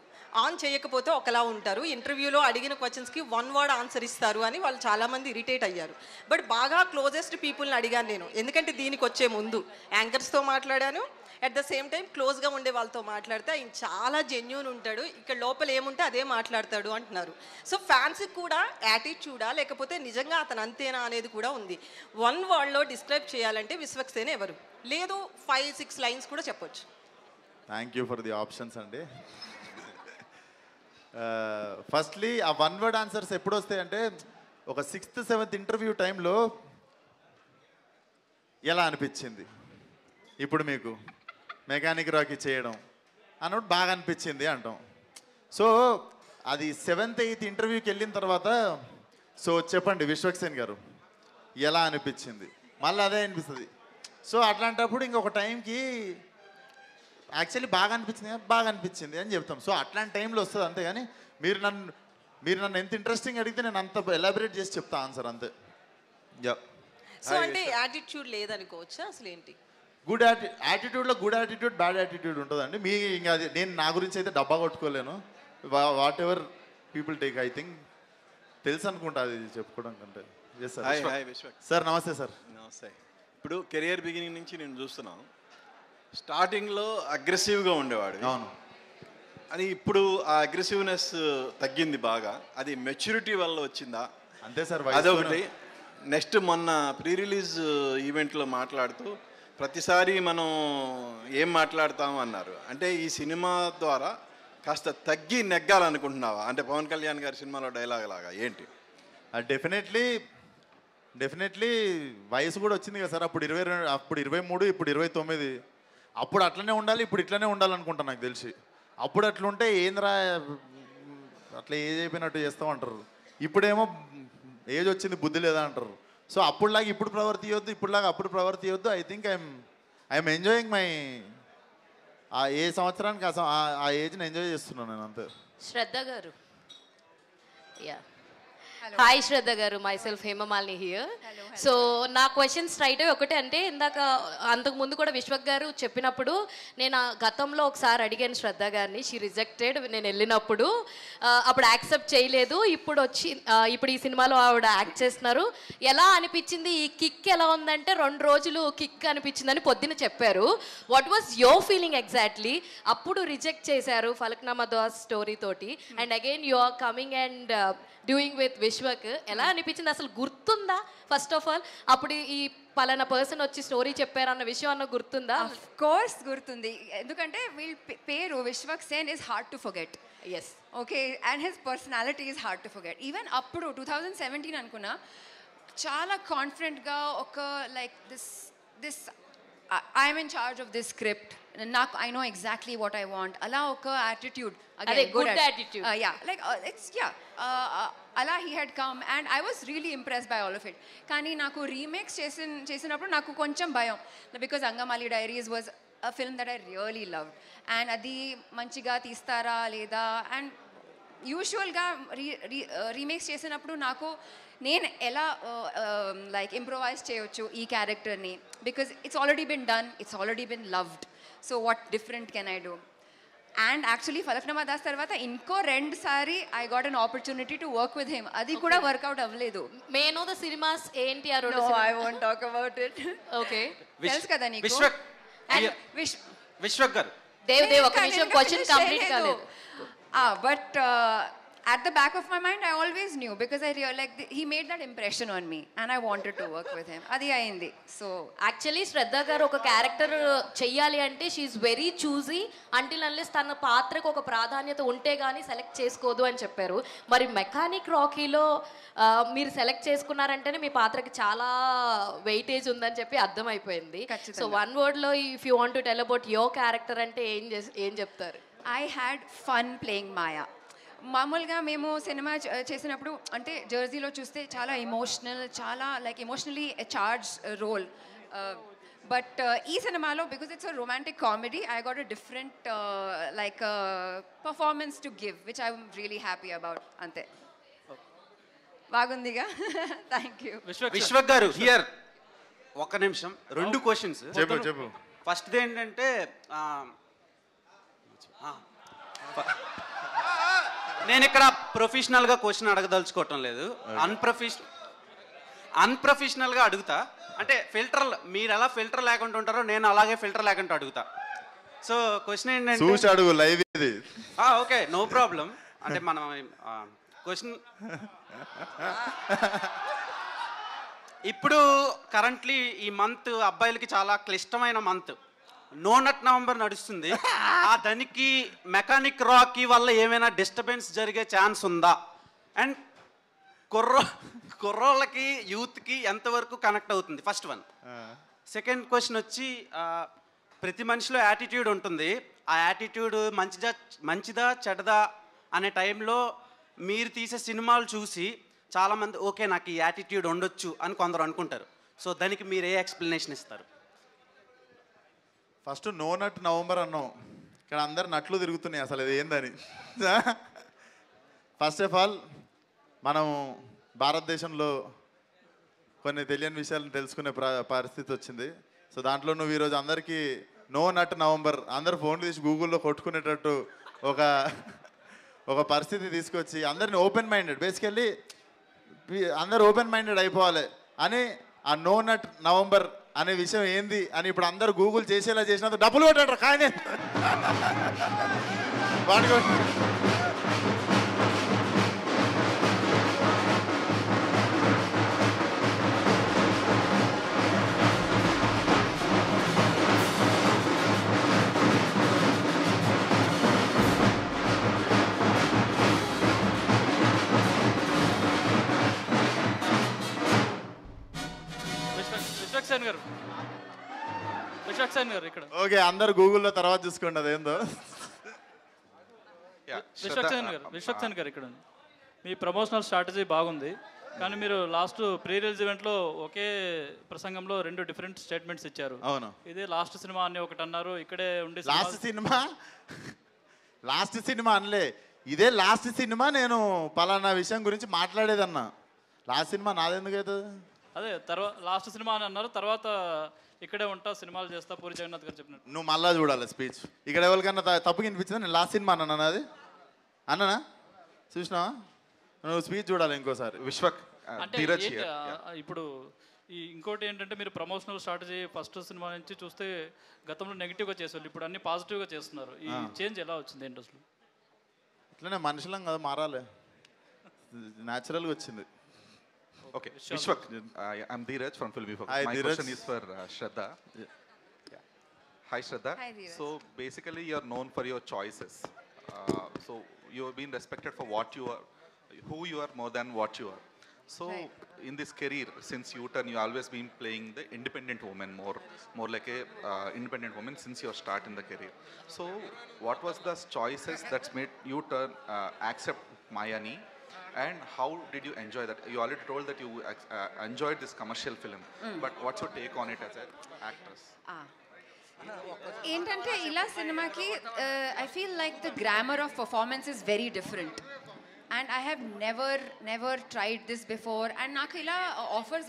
ఆన్ చేయకపోతే ఒకలా ఉంటారు, ఇంటర్వ్యూలో అడిగిన క్వశ్చన్స్కి 1 వర్డ్ ఆన్సర్ ఇస్తారు అని వాళ్ళు చాలామంది ఇరిటేట్ అయ్యారు. బట్ బాగా క్లోజెస్ట్ పీపుల్ని అడిగాను నేను, ఎందుకంటే దీనికి వచ్చే ముందు యాంకర్స్తో మాట్లాడాను, అట్ ద సేమ్ టైం క్లోజ్గా ఉండే వాళ్ళతో మాట్లాడితే ఆయన చాలా జెన్యూన్ ఉంటాడు, ఇక్కడ లోపల ఏముంటే అదే మాట్లాడతాడు అంటున్నారు. సో ఫ్యాన్స్కి కూడా యాటిట్యూడా లేకపోతే నిజంగా అతను అంతేనా అనేది కూడా ఉంది. 1 వర్డ్లో డిస్క్రైబ్ చేయాలంటే విశ్వక్ సేన్ ఎవరు? లేదు 5-6 లైన్స్ కూడా చెప్పొచ్చు. Thank you for the options అండి. ఫస్ట్లీ ఆ 1 వర్డ్ ఆన్సర్స్ ఎప్పుడు వస్తాయంటే ఒక 6th 7th ఇంటర్వ్యూ టైంలో ఎలా అనిపించింది ఇప్పుడు మీకు మెకానిక్ రాకీ చేయడం అన్నప్పుడు బాగా అనిపించింది అంటాం. సో అది 7th 8th ఇంటర్వ్యూకి వెళ్ళిన తర్వాత సో చెప్పండి విశ్వక్ సేన్ గారు ఎలా అనిపించింది, మళ్ళీ అదే అనిపిస్తుంది. సో అట్లాంటప్పుడు ఇంకొక టైంకి యాక్చువల్లీ బాగా అనిపించింది అని చెప్తాం. సో అట్లాంటి టైంలో వస్తుంది అంతే. కానీ మీరు నన్ను ఎంత ఇంట్రెస్టింగ్ అడిగితే నేను అంత ఎలాబరేట్ చేసి చెప్తా ఆన్సర్ అంతే. సో అంటే యాటిట్యూడ్ లేదనుకోవచ్చా అసలు ఏంటి? గుడ్ యాటిట్యూడ్లో గుడ్ యాటిట్యూడ్ బ్యాడ్ యాటిట్యూడ్ ఉంటుందండి. మీ ఇంకా అది నేను నా గురించి అయితే డబ్బా కొట్టుకోలేను. Whatever people take I think తెలుసు అనుకుంటా అది చెప్పుకోవడం కంటే. సార్ నమస్తే సార్. నమస్తే. ఇప్పుడు కెరియర్ బిగినింగ్ నుంచి నేను చూస్తున్నాను, స్టార్టింగ్లో అగ్రెసివ్గా ఉండేవాడు. అవును. అది ఇప్పుడు ఆ అగ్రెసివ్నెస్ తగ్గింది బాగా, అది మెచ్యూరిటీ వల్ల వచ్చిందా? అంతే సార్. అదొకటి. నెక్స్ట్ మొన్న ప్రీ రిలీజ్ ఈవెంట్లో మాట్లాడుతూ ప్రతిసారి మనం ఏం మాట్లాడతాము అన్నారు. అంటే ఈ సినిమా ద్వారా కాస్త తగ్గి నెగ్గాలనుకుంటున్నావా? అంటే పవన్ కళ్యాణ్ గారి సినిమాలో డైలాగ్ లాగా ఏంటి? డెఫినెట్లీ వయసు కూడా వచ్చింది కదా సార్. అప్పుడు 22, అప్పుడు 23, ఇప్పుడు 29. అప్పుడు అట్లనే ఉండాలి, ఇప్పుడు ఇట్లనే ఉండాలనుకుంటా నాకు తెలిసి. అప్పుడు అట్లుంటే ఏంద్రా అట్లా ఏజ్ అయిపోయినట్టు చేస్తామంటారు, ఇప్పుడేమో ఏజ్ వచ్చింది బుద్ధి లేదా అంటారు. సో అప్పుడులాగా ఇప్పుడు ప్రవర్తియొద్దు, ఇప్పుడులాగా అప్పుడు ప్రవర్తియొద్దు. I think I'm enjoying my uh ఏ సంవత్సరానికి ఆ ఏజ్ని ఎంజాయ్ చేస్తున్నాను నేను అంతే. శ్రద్ధ గారు. యా, హాయ్ శ్రద్ధ గారు, myself Hemamalini here. So నా క్వశ్చన్ స్ట్రైట్ ఒకటే, అంటే ఇందాక అంతకుముందు కూడా విశ్వక్ గారు చెప్పినప్పుడు నేను గతంలో ఒకసారి అడిగాను శ్రద్ధ గారిని, షీ రిజెక్టెడ్. నేను వెళ్ళినప్పుడు అప్పుడు యాక్సెప్ట్ చేయలేదు, ఇప్పుడు ఈ సినిమాలో ఆవిడ యాక్ట్ చేస్తున్నారు, ఎలా అనిపించింది, ఈ కిక్ ఎలా ఉందంటే 2 రోజులు కిక్ అనిపించిందని పొద్దున చెప్పారు. What was your feeling exactly? అప్పుడు రిజెక్ట్ చేశారు ఫలక్నామా దాస్ స్టోరీ తోటి, and again you are coming and doing with Vishwak. ఎలా అనిపించింది అసలు, గుర్తుందా ఫస్ట్ ఆఫ్ ఆల్? అప్పుడు ఈ పలానా పర్సన్ వచ్చి స్టోరీ చెప్పారన్న విషయం అన్న గుర్తుందా? ఆఫ్ కోర్స్ గుర్తుంది, ఎందుకంటే వీళ్ళ పేరు Vishwak Sen is hard to forget. Yes, okay, and his personality is hard to forget. Even అప్పుడు 2017 అనుకున్నా చాలా కాన్ఫిడెంట్గా ఒక like this I'm in charge of this script, నాకు I know exactly what I want, అలా ఒక యాటిట్యూడ్, గుడ్ యాటిట్యూడ్. అలా he had come and I was really impressed by all of it. కానీ నాకు రీమేక్స్ చేసినప్పుడు నాకు కొంచెం భయం, because Angamaly Diaries was a film that I really loved, and అది మంచిగా తీస్తారా లేదా, అండ్ యూజువల్గా రీమేక్స్ చేసినప్పుడు నాకు నేను ఎలా లైక్ ఇంప్రొవైజ్ చేయొచ్చు ఈ క్యారెక్టర్ని, because it's already been done, it's already been loved, so what different can I do? And actually Falaknuma Das తర్వాత ఇంకో 2 సారి I got an opportunity to work with him, అది కూడా వర్కౌట్ అవ్వలేదు. మే నో ద సినిమాస్ ఏంటి? I won't talk about it. Okay, తెలుసు కదా నీకు. విశ్వక్ గారు, దేవ్ ఒక నిమిషం, క్వశ్చన్ కంప్లీట్ కాలేదు. But at the back of my mind I always knew, because I realized like he made that impression on me and I wanted to work with him. adi ayindi. So actually శ్రద్ధ గారు ఒక character చెయ్యాలి అంటే she is very choosy, until unless తన పాత్రకు ఒక ప్రాధాన్యత ఉంటే గానీ సెలెక్ట్ చేసుకోదు అని చెప్పారు. మరి మెకానిక్ రాకీలో మీరు సెలెక్ట్ చేసుకున్నారంటేనే మీ పాత్రకి చాలా వెయిటేజ్ ఉందని చెప్పి అర్థమైపోయింది. సో 1 word లో if you want to tell about your character అంటే ఏం చెప్తారు? I had fun playing Maya. మామూలుగా మేము సినిమా చేసినప్పుడు అంటే జెర్సీలో చూస్తే చాలా ఎమోషనల్, చాలా like emotionally charge role. But ee cinemalo, because it's a romantic comedy, I got a different performance to give, which I'm really happy about. Ante. Bagundiga. Thank you. Vishwak గారు here ఒక్క నిమిషం 2 questions చెప్పు first ఏంటంటే నేను ఇక్కడ ప్రొఫెషనల్గా question అడగదలుచుకోవటం లేదు అన్ప్రొఫెషనల్గా అడుగుతా అంటే ఫిల్టర్ మీరు ఎలా ఫిల్టర్ లేకుండా ఉంటారో నేను అలాగే ఫిల్టర్ లేకుండా అడుగుతా సో క్వశ్చన్ ఏంటంటే చూసి అడుగు లైవ్ ఇది ఓకే నో ప్రాబ్లం అంటే మనం క్వశ్చన్ ఇప్పుడు కరెంట్లీ ఈ మంత్ అబ్బాయిలకి చాలా క్లిష్టమైన మంత్ నో నట్ నవంబర్ నడుస్తుంది దానికి మెకానిక్ రాకీ వల్ల ఏమైనా డిస్టర్బెన్స్ జరిగే ఛాన్స్ ఉందా అండ్ కుర్రోళ్ళకి యూత్కి ఎంతవరకు కనెక్ట్ అవుతుంది ఫస్ట్ వన్ సెకండ్ క్వశ్చన్ వచ్చి ప్రతి మనిషిలో యాటిట్యూడ్ ఉంటుంది ఆ యాటిట్యూడ్ మంచిదా చెడ్డదా అనే టైంలో మీరు తీసే సినిమాలు చూసి చాలామంది ఓకే నాకు ఈ యాటిట్యూడ్ ఉండొచ్చు అని కొందరు అనుకుంటారు సో దానికి మీరు ఏ ఎక్స్ప్లెనేషన్ ఇస్తారు ఫస్ట్ నో నట్ నవంబర్ అన్నాం ఇక్కడ అందరు నట్లు తిరుగుతున్నాయి అసలు ఇది ఏందని ఫస్ట్ ఆఫ్ ఆల్ మనం భారతదేశంలో కొన్ని తెలియని విషయాలను తెలుసుకునే పరిస్థితి వచ్చింది సో దాంట్లో నువ్వు ఈరోజు అందరికీ నో నట్ నవంబర్ అందరు ఫోన్లు తీసి గూగుల్లో కొట్టుకునేటట్టు ఒక పరిస్థితి తీసుకొచ్చి అందరిని ఓపెన్ మైండెడ్ బేసికల్లీ అందరు ఓపెన్ మైండెడ్ అయిపోవాలి అని ఆ నో నట్ నవంబర్ అనే విషయం ఏంది అని ఇప్పుడు అందరు గూగుల్ చేసేలా చేసినందుకు డబ్బులు కొట్టాడు కానీ ఓకే అందరు గూగుల్లో తర్వాత చూసుకోండి అదేందో విశ్వక్సేన్ గారు ఇక్కడ మీ ప్రమోషనల్ స్ట్రాటజీ బాగుంది కానీ మీరు లాస్ట్ ప్రీ రిలీజ్ ఈవెంట్లో ఒకే ప్రసంగంలో 2 డిఫరెంట్ స్టేట్మెంట్స్ ఇచ్చారు అవును ఇదే లాస్ట్ సినిమా అని ఒకటి అన్నారు ఇక్కడే ఉండి లాస్ట్ సినిమా అనలే ఇదే లాస్ట్ సినిమా నేను పలానా విషయం గురించి మాట్లాడేదన్నా లాస్ట్ సినిమా నాదెందుకు అవుతుంది అదే తర్వాత లాస్ట్ సినిమా అని అన్నారు తర్వాత ఇక్కడే ఉంటా సినిమాలు చేస్తా పూరి జగన్నాథ్ గారు చెప్పినట్టు నువ్వు మళ్ళా చూడాలి స్పీచ్ ఇక్కడ ఎవరికన్నా తప్పుగా వినిపించిందా నేను లాస్ట్ సినిమా అన్నా అది అన్నానా చూసినావా నువ్వు స్పీచ్ చూడాలి ఇంకోసారి విశ్వక్ ఇప్పుడు ఈ ఇంకోటి ఏంటంటే మీరు ప్రమోషనల్ స్ట్రాటజీ ఫస్ట్ సినిమా నుంచి చూస్తే గతంలో నెగిటివ్గా చేసేవాళ్ళు ఇప్పుడు అన్ని పాజిటివ్గా చేస్తున్నారు ఈ చేంజ్ ఎలా వచ్చింది ఏంటి అసలు ఇట్లనే మనుషులం కదా మారాలి న్యాచురల్గా వచ్చింది Okay, Vishwak, I'm Dheeraj from Film Before. My question is for Shraddha. Yeah. Hi, Shraddha. Hi, Dheeraj. So basically, you're known for your choices. So you've been respected for what you are, who you are more than what you are. So in this career, since U-turn, you always been playing the independent woman, more like a independent woman since your start in the career. So what was the choices that's made U-turn accept Mayani? And how did you enjoy that? You already told that you enjoyed this commercial film, but what's your take on it as an actress? ఏంటంటే ఇలా సినిమాకి I feel like the grammar of performance is very different and I have never tried this before and నాకు ఇలా offers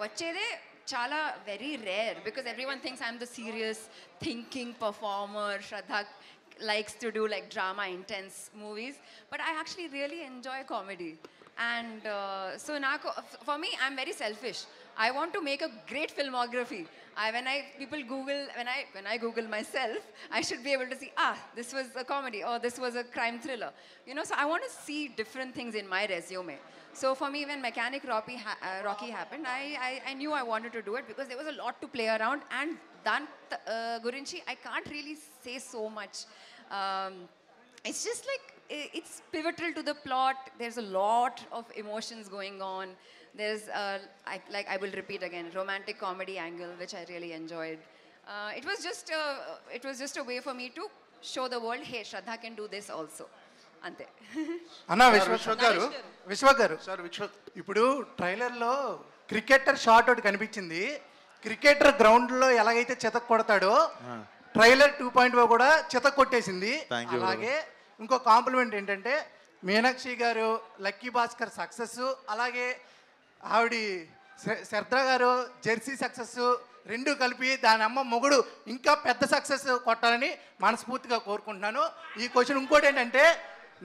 వచ్చేదే చాలా very rare because everyone thinks I'm the serious thinking performer. Shraddha likes to do like drama intense movies but I actually really enjoy comedy and so for me I'm very selfish. I want to make a great filmography. When I Google myself I should be able to see this was a comedy or this was a crime thriller, you know, so I want to see different things in my resume. So for me when Mechanic Rocky happened I knew I wanted to do it because there was a lot to play around and Dan Gurinchi I can't really say so much. It's just like it's pivotal to the plot. There's a lot of emotions going on. There's I will repeat again, romantic comedy angle which I really enjoyed. It was just a way for me to show the world, hey, Shraddha can do this also. అంతే అన్న విశ్వక్ గారు ఇప్పుడు ట్రైలర్లో cricketer shot ఒకటి కనిపించింది cricketer గ్రౌండ్లో ఎలాగైతే చితక్ కొడతాడో trailer 2.0 కూడా చితక్ కొట్టేసింది. Thank you, అలాగే ఇంకో కాంప్లిమెంట్ ఏంటంటే మీనాక్షి గారు లక్కీ భాస్కర్ సక్సెస్, అలాగే ఆవిడ శ్రద్ధ గారు జెర్సీ సక్సెస్ రెండు కలిపి దాని అమ్మ మొగుడు ఇంకా పెద్ద సక్సెస్ కొట్టాలని మనస్ఫూర్తిగా కోరుకుంటున్నాను. ఈ క్వశ్చన్ ఇంకోటి ఏంటంటే,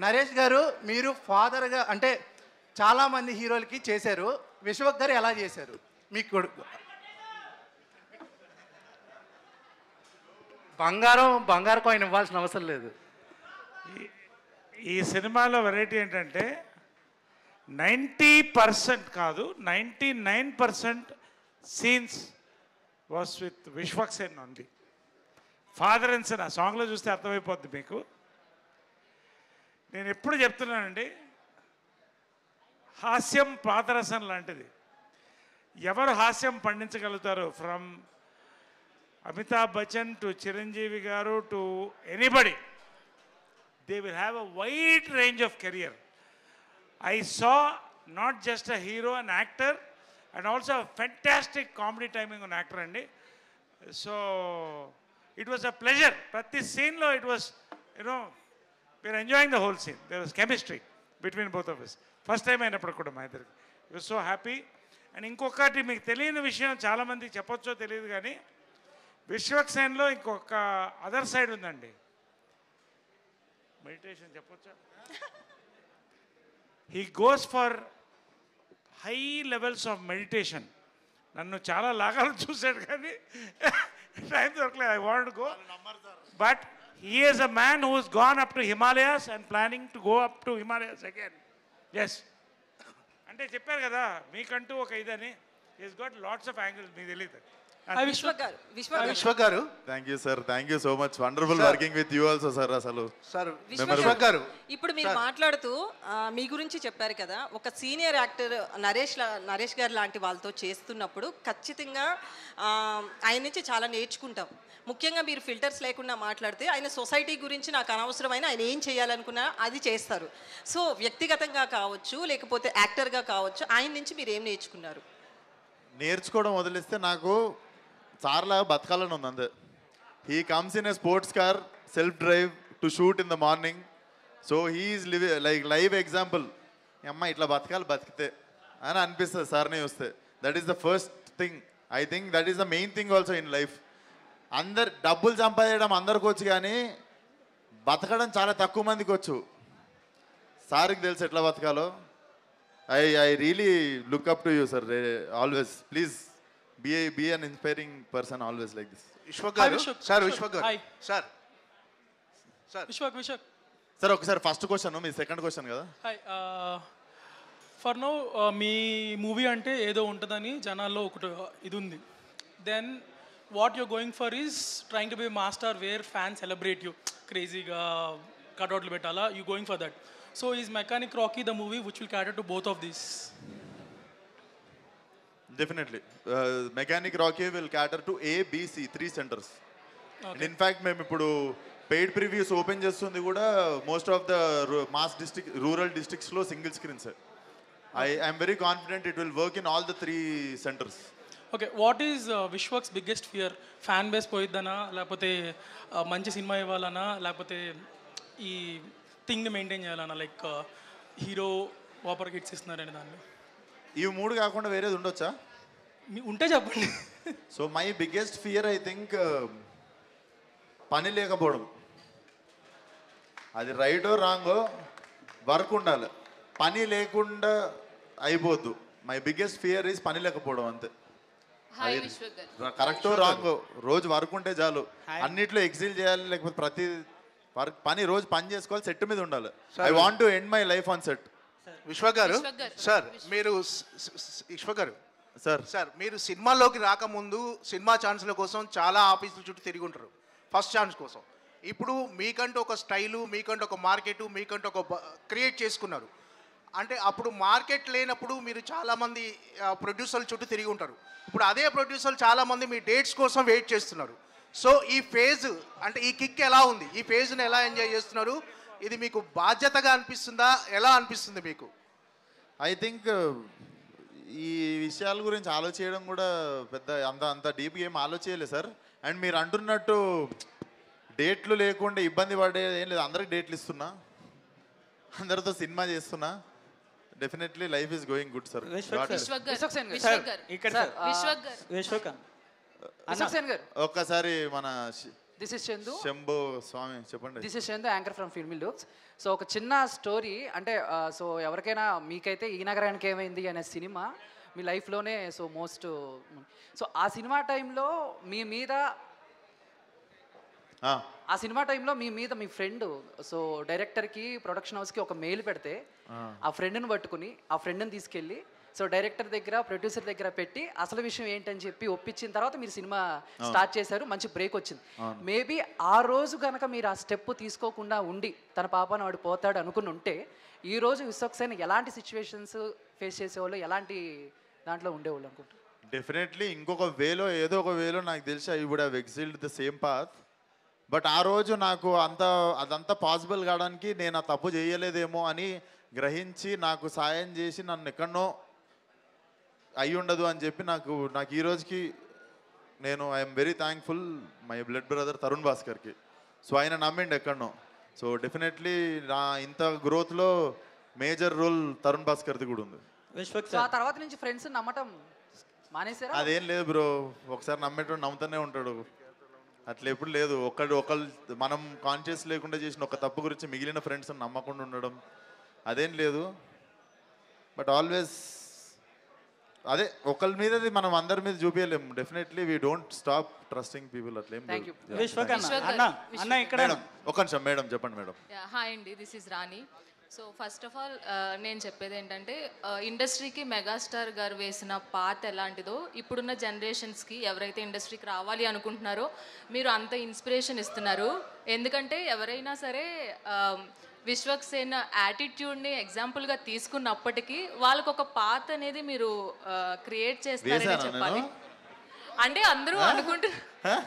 నరేష్ గారు మీరు ఫాదర్గా అంటే చాలామంది హీరోలకి చేశారు, విశ్వక్ గారు ఎలా చేశారు? మీకు కొడుకు బంగారు కాయిన్ ఇవ్వాల్సిన అవసరం లేదు. ఈ సినిమాలో వెరైటీ ఏంటంటే 90% కాదు 99% scenes was with Vishwak Sen only. Father and son ఆ సాంగ్లో చూస్తే అర్థమైపోద్ది మీకు. నేను ఎప్పుడు చెప్తున్నానండి, హాస్యం పాదరసం లాంటిది. ఎవరు హాస్యం పండించగలుగుతారు, ఫ్రమ్ అమితాబ్ బచ్చన్ టు చిరంజీవి గారు to anybody, they will have a wide range of career. I saw not just a hero, an actor, and also a fantastic comedy timing on actor andi. So it was a pleasure. Prati scene lo it was, we were enjoying the whole scene. There was chemistry between both of us. First time అయినప్పుడు కూడా మా ఇద్దరికి we were so happy. And ఇంకొకటి మీకు తెలియని విషయం, చాలా మందికి చెప్పొచ్చో తెలియదు కానీ, విశ్వక్ సేన్లో ఇంకొక అదర్ సైడ్ ఉందండి. మెడిటేషన్ చెప్పొచ్చా? He goes for high levels of meditation. నన్ను చాలా లాగాలు చూశాడు కానీ టైం దొరకలేదు. I want go, but he is a man who has gone up to Himalayas and planning to go up to Himalayas again. Yes, అంటే చెప్పారు కదా మీకంటూ ఒక ఇదని. Is got lots of angles, మీకు తెలియదు. Vishwak garu, thank you sir, thank you so much. Wonderful working with you also sir. అసలు sir Vishwak గారు, ఇప్పుడు మీరు మాట్లాడుతూ మీ గురించి చెప్పారు కదా, ఒక సీనియర్ యాక్టర్ నరేష్ గారు లాంటి వాళ్ళతో చేస్తున్నప్పుడు ఖచ్చితంగా ఆయన నుంచి చాలా నేర్చుకుంటాం. ముఖ్యంగా మీరు ఫిల్టర్స్ లేకుండా మాట్లాడితే ఆయన సొసైటీ గురించి నాకు అనవసరమైన ఆయన ఏం చేయాలనుకున్నా అది చేస్తారు. సో వ్యక్తిగతంగా కావచ్చు లేకపోతే యాక్టర్గా కావచ్చు, ఆయన నుంచి మీరు ఏం నేర్చుకున్నారు? నేర్చుకోవడం వదిలిస్తే నాకు సార్లా బతకాలని ఉంది అంతే. He comes in a sports car, self drive to shoot in the morning. So he's like live example. అమ్మ ఇట్లా బతకాలి బతికితే అని అనిపిస్తుంది సార్ని చూస్తే. That is the first thing. I think that is the main thing also in life. అందరు డబ్బులు సంపాదించడం అందరికి వచ్చు కానీ బతకడం చాలా తక్కువ మందికి వచ్చు. సార్కి తెలుసు ఎట్లా బతకాలో. I really look up to you, sir. Always, please be an inspiring person always like this. Vishwak గారు, సార్ విశ్వక్ గారు, సార్ విశ్వక్ సార్ ఒకసారి ఫస్ట్ క్వశ్చన్, మీ సెకండ్ క్వశ్చన్ కదా. హాయ్, ఫర్ నో మీ మూవీ అంటే ఏదో ఉంటుందని జనాల్లో ఒకటి ఇది ఉంది. Then what you're going for is trying to be master where fan celebrate you, క్రేజీగా కట్అవుట్లు పెట్టాలా, you going for that. So is Mechanic Rocky the movie which will cater to both of these? Definitely. Mechanic Rocky will cater to A, B, C, 3 centers. Okay. And in fact, మేము ఇప్పుడు paid previews open చేస్తుంది కూడా most of the mass district rural డిస్ట్రిక్ట్స్లో single screens. I'm very confident it will work in all the 3 centers. Okay, what is Vishwak's biggest fear? Fan base పోయిద్దనా, లేకపోతే మంచి cinema ఇవ్వాలనా, లేకపోతే ఈ థింగ్ని మెయింటైన్ చేయాలన్నా, లైక్ హీరో వాపర్ కిట్స్ ఇస్తున్నారని దాన్ని? ఇవి 3 కాకుండా వేరేది ఉండొచ్చా? ఉంటే చెప్పండి. So my biggest fear I think పని లేకపోవడం. అది రైటో రాంగో వర్క్ ఉండాలి, పని లేకుండా అయిపోద్దు. మై బిగ్గెస్ట్ ఫియర్ ఈజ్ పని లేకపోవడం అంతే. కరెక్టో రాంగో రోజు వర్క్ ఉంటే చాలు. అన్నిట్లో ఎక్సిల్ చేయాలి, లేకపోతే ప్రతి పని రోజు పని చేసుకోవాలి, సెట్ మీద ఉండాలి. I want to end my life on set. Vishwak గారు, సార్ మీరు విశ్వక్ గారు, సార్ మీరు సినిమాల్లోకి రాకముందు సినిమా ఛాన్స్ల కోసం చాలా ఆఫీసుల చుట్టూ తిరిగి ఉంటారు ఫస్ట్ ఛాన్స్ కోసం. ఇప్పుడు మీకంటూ ఒక స్టైలు, మీకంటూ ఒక మార్కెట్, మీకంటూ ఒక క్రియేట్ చేసుకున్నారు. అంటే అప్పుడు మార్కెట్ లేనప్పుడు మీరు చాలామంది ప్రొడ్యూసర్ల చుట్టూ తిరిగి ఉంటారు. ఇప్పుడు అదే ప్రొడ్యూసర్లు చాలామంది మీ డేట్స్ కోసం వెయిట్ చేస్తున్నారు. సో ఈ ఫేజ్ అంటే ఈ కిక్ ఎలా ఉంది? ఈ ఫేజ్ని ఎలా ఎంజాయ్ చేస్తున్నారు? ఇది మీకు బాధ్యతగా అనిపిస్తుందా? ఎలా అనిపిస్తుంది మీకు? ఐ థింక్ ఈ విషయాల గురించి ఆలోచించడం కూడా పెద్ద అంత డీప్గా ఏం ఆలోచించలేదు సార్. అండ్ మీరు అంటున్నట్టు డేట్లు లేకుండా ఇబ్బంది పడేది ఏం లేదు. అందరికి డేట్లు ఇస్తున్నా, అందరితో సినిమా చేస్తున్నా. Definitely life is going good sir. ఒక్కసారి మన దిస్ ఇస్ చందు, శంభు స్వామి చెప్పండి. This is Chandu, anchor from filmy looks. So ఒక చిన్న స్టోరీ అంటే సో ఎవరికైనా మీకైతే ఈ నగరానికి ఏమైంది అనే సినిమా మీ లైఫ్లోనే సో ఆ సినిమా టైంలో మీ మీద మీ ఫ్రెండ్ సో డైరెక్టర్కి ప్రొడక్షన్ హౌస్కి ఒక మెయిల్ పెడితే ఆ ఫ్రెండ్ని పట్టుకుని ఆ ఫ్రెండ్ని తీసుకెళ్ళి సో డైరెక్టర్ దగ్గర ప్రొడ్యూసర్ దగ్గర పెట్టి అసలు విషయం ఏంటని చెప్పి ఒప్పించిన తర్వాత మీరు సినిమా స్టార్ట్ చేశారు. మంచి బ్రేక్ వచ్చింది. మేబీ ఆ రోజు కనుక మీరు ఆ స్టెప్ తీసుకోకుండా ఉండి తన పాపను వాడు పోతాడు అనుకుని ఉంటే ఈ రోజు విశ్వక్సేన్ ఎలాంటి సిచ్యువేషన్స్ ఫేస్ చేసేవాళ్ళు, ఎలాంటి దాంట్లో ఉండేవాళ్ళు అనుకుంటారు? డెఫినెట్లీ ఇంకొక వేలో ఏదో ఒక వేలో నాకు తెలిసి I would have exiled the same path. But ఆ రోజు నాకు అదంతా పాసిబుల్ కావడానికి నేను ఆ తప్పు చేయలేదేమో అని గ్రహించి నాకు సాయం చేసి నన్ను ఎక్కడనో అయి ఉండదు అని చెప్పి నాకు ఈ రోజుకి నేను I'm very thankful my blood brother Tarun భాస్కర్కి. సో ఆయన నమ్మిండు ఎక్కడనో. సో డెఫినెట్లీ నా ఇంత గ్రోత్లో మేజర్ రోల్ తరుణ్ భాస్కర్ది కూడా ఉంది. సో ఆ తర్వాత నుంచి ఫ్రెండ్స్ నమ్మటం మానేశారా? అదేం లేదు బ్రో, ఒకసారి నమ్మేటోడు నమ్ముతూనే ఉంటాడు. అట్లా ఎప్పుడు లేదు. ఒకళ్ళు మనం కాన్షియస్ లేకుండా చేసిన ఒక తప్పు గురించి మిగిలిన ఫ్రెండ్స్ నమ్మకుండా ఉండడం అదేం లేదు. బట్ ఆల్వేస్ అదే ఒకళ్ళ మీద మనం అందరి మీద చూపించలేము. Definitely we don't stop trusting people. అట్లా ఏం లేదు. ఒక నిమిషం మేడం చెప్పండి మేడం. హాయ్ అండి, this is Rani. So first of all నేను చెప్పేది ఏంటంటే ఇండస్ట్రీకి మెగాస్టార్ గారు వేసిన పాత ఎలాంటిదో ఇప్పుడున్న జనరేషన్స్కి ఎవరైతే ఇండస్ట్రీకి రావాలి అనుకుంటున్నారో మీరు అంత ఇన్స్పిరేషన్ ఇస్తున్నారు. ఎందుకంటే ఎవరైనా సరే విశ్వక్సేన్ యాటిట్యూడ్ని ఎగ్జాంపుల్గా తీసుకున్నప్పటికీ వాళ్ళకు ఒక పాత అనేది మీరు క్రియేట్ చేస్తారని చెప్పాలి. అంటే అందరూ అనుకుంటున్నారు.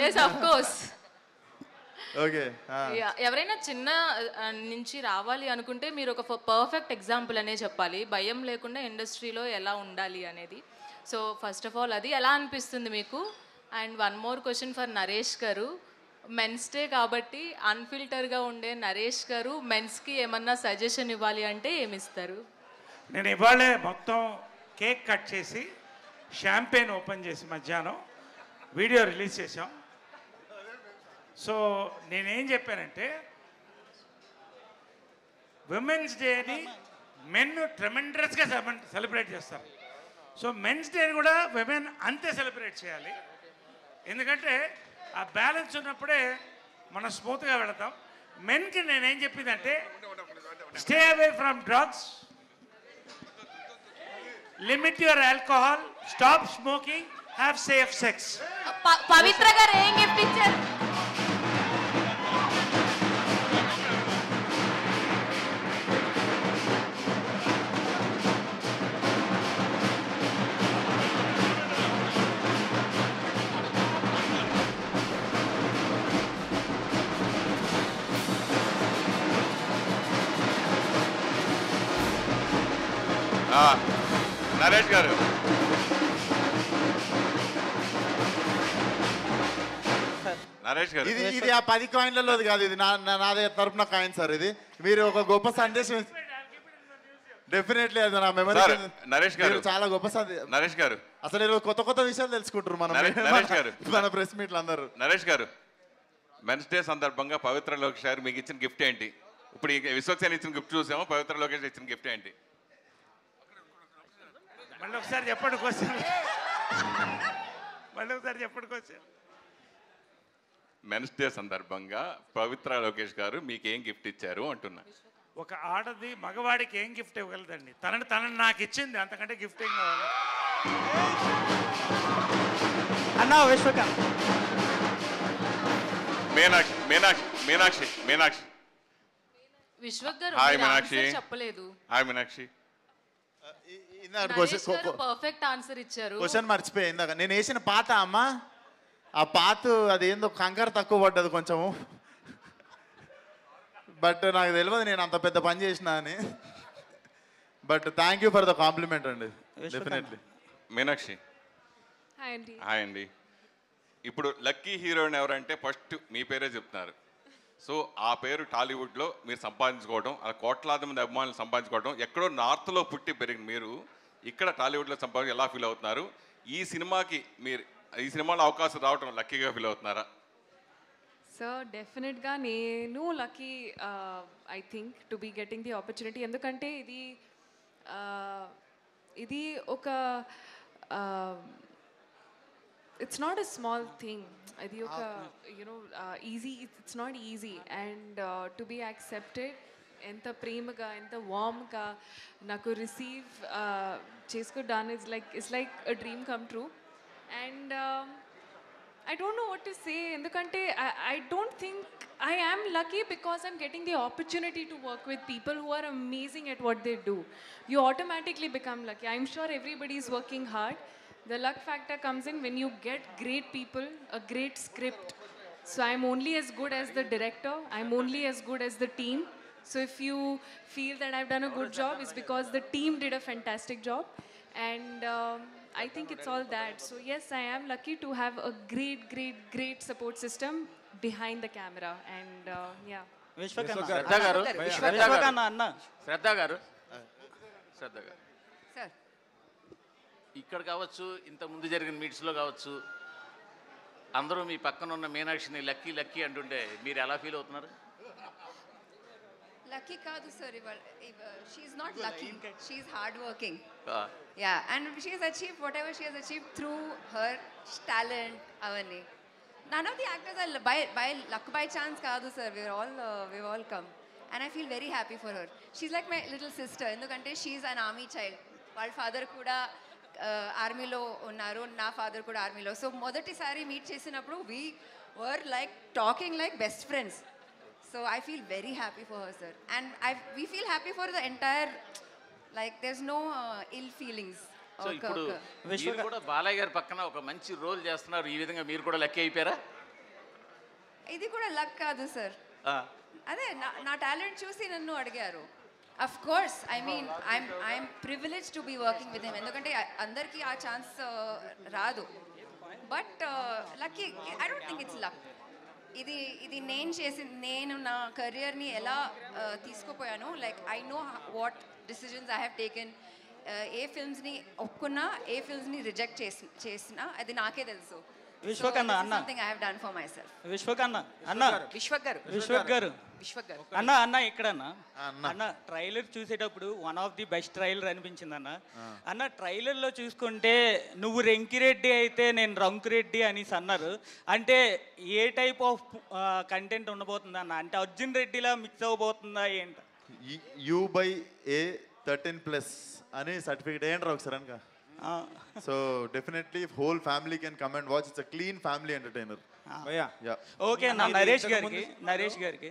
Yes of course. ఎవరైనా చిన్న నుంచి రావాలి అనుకుంటే మీరు ఒక పర్ఫెక్ట్ ఎగ్జాంపుల్ అనే చెప్పాలి, భయం లేకుండా ఇండస్ట్రీలో ఎలా ఉండాలి అనేది. సో ఫస్ట్ ఆఫ్ ఆల్ అది ఎలా అనిపిస్తుంది మీకు? And one more question for Naresh garu. Men's day కాబట్టి అన్ఫిల్టర్గా ఉండే నరేష్ గారు మెన్స్కి ఏమన్నా సజెషన్ ఇవ్వాలి అంటే ఏమిస్తారు? నేను ఇవాళే మొత్తం కేక్ కట్ చేసి షాంపెయిన్ ఓపెన్ చేసి మధ్యాహ్నం వీడియో రిలీజ్ చేసాం. సో నేనేం చెప్పానంటే విమెన్స్ డేని మెన్ ట్రెమెండస్గా సెలబ్రేట్ చేస్తారు. సో మెన్స్ డేని కూడా విమెన్ అంతే సెలబ్రేట్ చేయాలి. ఎందుకంటే ఆ బ్యాలెన్స్ ఉన్నప్పుడే మనం స్మూత్గా వెళతాం. మెన్కి నేనేం చెప్పిందంటే stay away from drugs, limit your alcohol, stop smoking, have safe sex. Pavithra garu ఏం గిఫ్ట్ ఇచ్చారు? నరేష్ గారు ఇది ఆ 10 కాయిన్లలో కాదు, ఇది నాదే తరపున కాయిన్ సార్. ఇది మీరు ఒక గొప్ప సందేశం. డెఫినెట్లీ అది నా మెమరీ. నరేష్ గారు చాలా గొప్ప సందేశం. నరేష్ గారు అసలు ఈరోజు కొత్త విషయాలు తెలుసుకుంటారు మనం నరేష్ గారు మన ప్రెస్ మీట్లు అందరూ. నరేష్ గారు మెన్స్ డే సందర్భంగా పవిత్ర లోకేష్ గారు మీకు ఇచ్చిన గిఫ్ట్ ఏంటి? ఇప్పుడు విశ్వక్సేన్ ఇచ్చిన గిఫ్ట్ చూసాము, పవిత్ర లోకేష్ ఇచ్చిన గిఫ్ట్ ఏంటి? మళ్ళీ ఒకసారి చెప్పండి క్వశ్చన్. మళ్ళీ ఒకసారి చెప్పండి క్వశ్చన్. మెన్స్ డే సందర్భంగా పవిత్ర లోకేష్ గారు మీకు ఏం గిఫ్ట్ ఇచ్చారు అంటున్నా. ఒక ఆడది మగవాడికి ఏం గిఫ్ట్ ఇవ్వగలదండి? తనని నాకు ఇచ్చింది, అంతకంటే గిఫ్ట్ ఏం కావాలి? అన్నా విశ్వకాంత్. మీనాక్షి మీనాక్షి మీనాక్షి మీనాక్షి విశ్వక్ గారు హాయ్ మీనాక్షి. చెప్పలేదు. హాయ్ మీనాక్షి. పర్ఫెక్ట్ ఆన్సర్ ఇచ్చారు. క్వశ్చన్ మర్చిపోయి ఇందాక నేను వేసిన పాత అమ్మ, ఆ పాత అదేందో కంకర తక్కువ పడ్డది కొంచెము. బట్ నాకు తెలియదు నేను అంత పెద్ద పని చేసిన అని. But thank you for the complement అండి, డెఫినెట్లీ. మీనాక్షి హాయ్ అండి. హాయ్ అండి. ఇప్పుడు లక్కీ హీరోయిన్ ఎవరంటే ఫస్ట్ మీ పేరే చెప్తున్నారు. సో ఆ పేరు టాలీవుడ్లో మీరు సంపాదించుకోవడం, ఆ కోట్లాది మంది అభిమానులు సంపాదించుకోవడం, ఎక్కడో నార్త్లో పుట్టి పెరిగిన మీరు ఇక్కడ టాలీవుడ్లో సంపాదించి ఎలా ఫీల్ అవుతున్నారు? ఈ సినిమాలో అవకాశం రావడం లక్కీగా ఫీల్ అవుతున్నారా? సార్ డెఫినెట్గా నేను lucky I think to be getting the opportunity. ఎందుకంటే ఇది ఒక it's not a small thing. ఇది ఒక easy, it's not easy. And to be accepted, ఎంత ప్రేమగా ఎంత వామ్గా నాకు రిసీవ్ చేసుకుంటాను, it's like a dream come true. And I don't know what to say, ఎందుకంటే I don't think I am lucky because I'm getting the opportunity to work with people who are amazing at what they do. You automatically become lucky. I'm sure everybody is working hard. The luck factor comes in when you get great people, a great script. So I'm only as good as the director, I'm only as good as the team. So if you feel that I've done a good job, it's because the team did a fantastic job. And I think it's all that. So yes, I am lucky to have a great support system behind the camera. And yeah. శ్రద్ధ గారు sir, ఇక్కడ కావచ్చు, ఇంత ముందు జరిగిన మీట్స్లో కావచ్చు, అందరూ మీ పక్కన ఉన్న మీనాక్షిని లక్కీ లక్కీ అంటుంటే మీరు ఎలా ఫీల్ అవుతున్నారు? లక్కీ కాదు sir, she's not lucky, she's hard working. Yeah, and she's achieve whatever she has achieve through her talent. అవన్నీ none of the actors are by luck by chance kaadu sir. We've all come and I feel very happy for her. She's like my little sister endukante she's an army child. Her father kuda army lo unnaru, na father kuda army lo. So modati sari meet chesinappudu we were like talking like best friends. So I feel very happy for her sir, and we feel happy for the entire, like there's no ill feelings. So ఇప్పుడు మీరు కూడా బాలయ్య గారి పక్కన ఒక మంచి role చేస్తున్నారు, ఈ విధంగా మీరు కూడా లక్కీ అయిపోయారా? ఇది కూడా లక్ కాదు సార్, అదే నా టాలెంట్ చూసి నన్ను అడిగారు. Of course I mean I'm privilege to be working with him, ఎందుకంటే అందరికీ ఆ ఛాన్స్ రాదు. But lucky, I don't think it's luck. ఇది నేను నా కెరియర్ని ఎలా తీసుకుపోయాను, like I know what decisions I have taken. ఏ ఫిల్మ్స్ని ఒప్పుకున్నా, ఏ ఫిల్మ్స్ని రిజెక్ట్ చేసినా అది నాకే తెలుసు. విశ్వకన్న అన్న, something I have done for myself. విశ్వకన్న అన్న, విశ్వక్ గారు అన్న ఇక్కడన్నా అన్న ట్రైలర్ చూసేటప్పుడు one of the best trailer అనిపించింది అన్న. అన్న ట్రైలర్లో చూసుకుంటే నువ్వు రెంకిరెడ్డి అయితే నేను రంకురెడ్డి అనేసి అన్నారు. అంటే ఏ టైప్ ఆఫ్ కంటెంట్ ఉండబోతుంది అన్న? అంటే అర్జున్ రెడ్డిలా మిక్స్ అవ్వబోతుందా ఏంట? U/A13+ అని సర్టిఫికేట్ ఏంట్రా ఒకసారి అనక. So definitely whole family can come and watch. It's a clean family entertainer. Okay అన్న, నరేష్ గారికి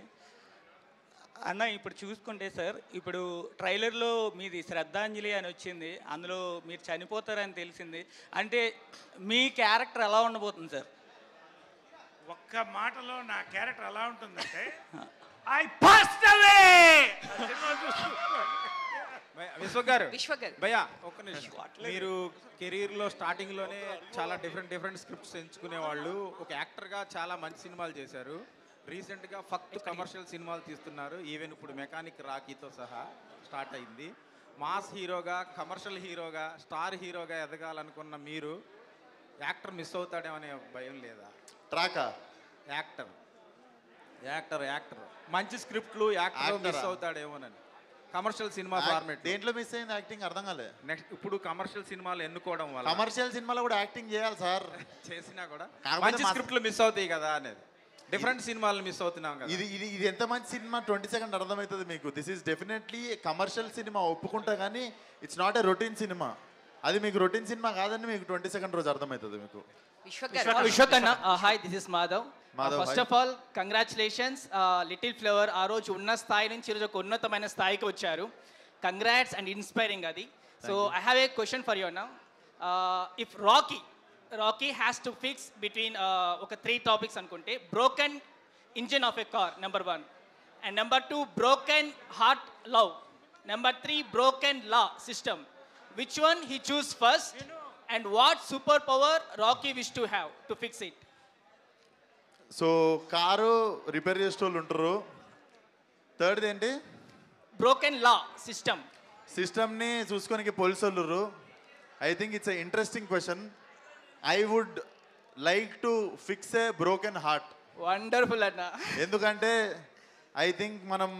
అన్న ఇప్పుడు చూసుకుంటే సార్, ఇప్పుడు ట్రైలర్లో మీది శ్రద్ధాంజలి అని వచ్చింది, అందులో మీరు చనిపోతారని తెలిసింది. అంటే మీ క్యారెక్టర్ ఎలా ఉండబోతుంది సార్? ఒక్క మాటలో నా క్యారెక్టర్ ఎలా ఉంటుందంటే ఐ పాస్డ్ అవే. విశ్వక్ గారు భయ్యా ఒక్క నిమిషం. మీరు కెరీర్లో స్టార్టింగ్లోనే చాలా డిఫరెంట్ స్క్రిప్ట్స్ ఎంచుకునే వాళ్ళు. ఒక యాక్టర్గా చాలా మంచి సినిమాలు చేశారు. రీసెంట్గా ఫక్త్ కమర్షియల్ సినిమాలు తీస్తున్నారు. ఈవెన్ ఇప్పుడు మెకానిక్ రాకీతో సహా స్టార్ట్ అయింది. మాస్ హీరోగా, కమర్షియల్ హీరోగా, స్టార్ హీరోగా ఎదగాలనుకున్న మీరు యాక్టర్ మిస్ అవుతాడేమనే భయం లేదా? ట్రాకా యాక్టర్ మంచి స్క్రిప్ట్లు యాక్టర్ మిస్ అవుతాడేమోనని. కమర్షియల్ సినిమా ఫార్మేట్ దేంట్లో మిస్ అయింది యాక్టింగ్ అర్థం కాలే. నెక్స్ట్ ఇప్పుడు కమర్షియల్ సినిమాలు ఎన్నుకోవడం వల్ల, కమర్షియల్ సినిమాలో కూడా యాక్టింగ్ చేయాలి సార్. చేసినా కూడా మంచి స్క్రిప్ట్లు మిస్ అవుతాయి కదా అనేది. డిఫరెంట్ సినిమాలు మిస్ అవుతున్నాం కదా. ఇది ఎంత మంచి సినిమా 20 సెకండ్ అర్థమవుతుంది మీకు. This is definitely commercial cinema ఒప్పుకుంటా, కానీ it's not a routine cinema. అది మీకు రొటీన్ సినిమా కాదని మీకు 20 సెకండ్ రోజు అర్థమవుతుంది మీకు. విశ్వక్ అన్న, hi, this is Madhav. First of all congratulations, little flower ఆ రోజు ఉన్న స్థాయి నుంచి ఈరోజు ఒక ఉన్నతమైన స్థాయికి వచ్చారు. కంగ్రాట్స్ అండ్ ఇన్స్పైరింగ్ అది. So I have a question for you అన్న. If Rocky has to fix between ఒక 3 టాపిక్స్ అనుకుంటే, broken engine of a car number 1, and number 2 broken heart love, Number 3, broken law system. Which one he choose first? And what superpower Rocky wish to have to fix it? So car repair చేసే వాళ్ళు ఉంటారు. థర్డ్ది ఏంటి? Broken law system. సిస్టమ్ని చూసుకోనికి police వాళ్ళు. I think it's a interesting question. I would like to fix a broken heart. Wonderful అన్న. ఎందుకంటే ఐ థింక్ మనం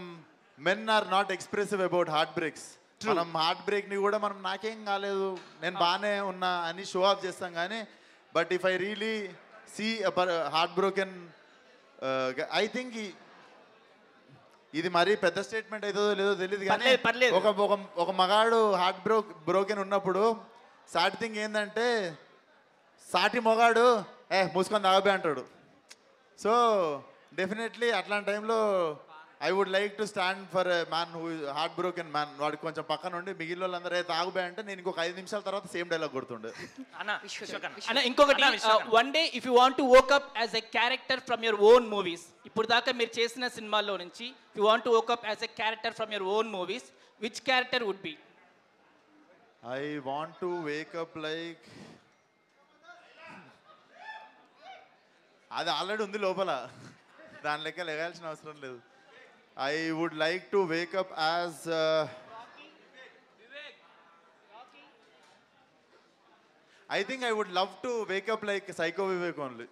men are not expressive about heart breaks. మనం హార్ట్ బ్రేక్ని కూడా మనం నాకేం కాలేదు, నేను బాగానే ఉన్నా అని షో ఆఫ్ చేస్తాం. కానీ but if I really see heart broken, I think ఇది మరీ పెద్ద స్టేట్మెంట్ అవుతుందో లేదో తెలియదు కానీ ఒక మగాడు హార్ట్ బ్రోకెన్ ఉన్నప్పుడు సాటి థింగ్ ఏంటంటే సాటి మొగాడు మూసుకొని తాగబే అంటాడు. సో డెఫినెట్లీ అట్లాంటి టైంలో I would like to stand for a man who heart broken man. వాడికి కొంచెం పక్కన ఉండి మిగిలిన వాళ్ళందరూ తాగుబే అంటే నేను ఇంకొక 5 నిమిషాల తర్వాత సేమ్ డైలాగ్ కొడుతుండే. అన్న ఇంకొకటి, one day if you want to woke up as a character from your own movies, ఇప్పుడు దాకా మీరు చేసిన సినిమాల్లో నుంచి you want to woke up as a character from your own movies, which character would be? I want to wake up like, అది already ఉంది లోపల, దాని లెక్క లెగాల్సిన అవసరం లేదు. I would like to wake up as I think I would love to wake up like psycho Vivek only.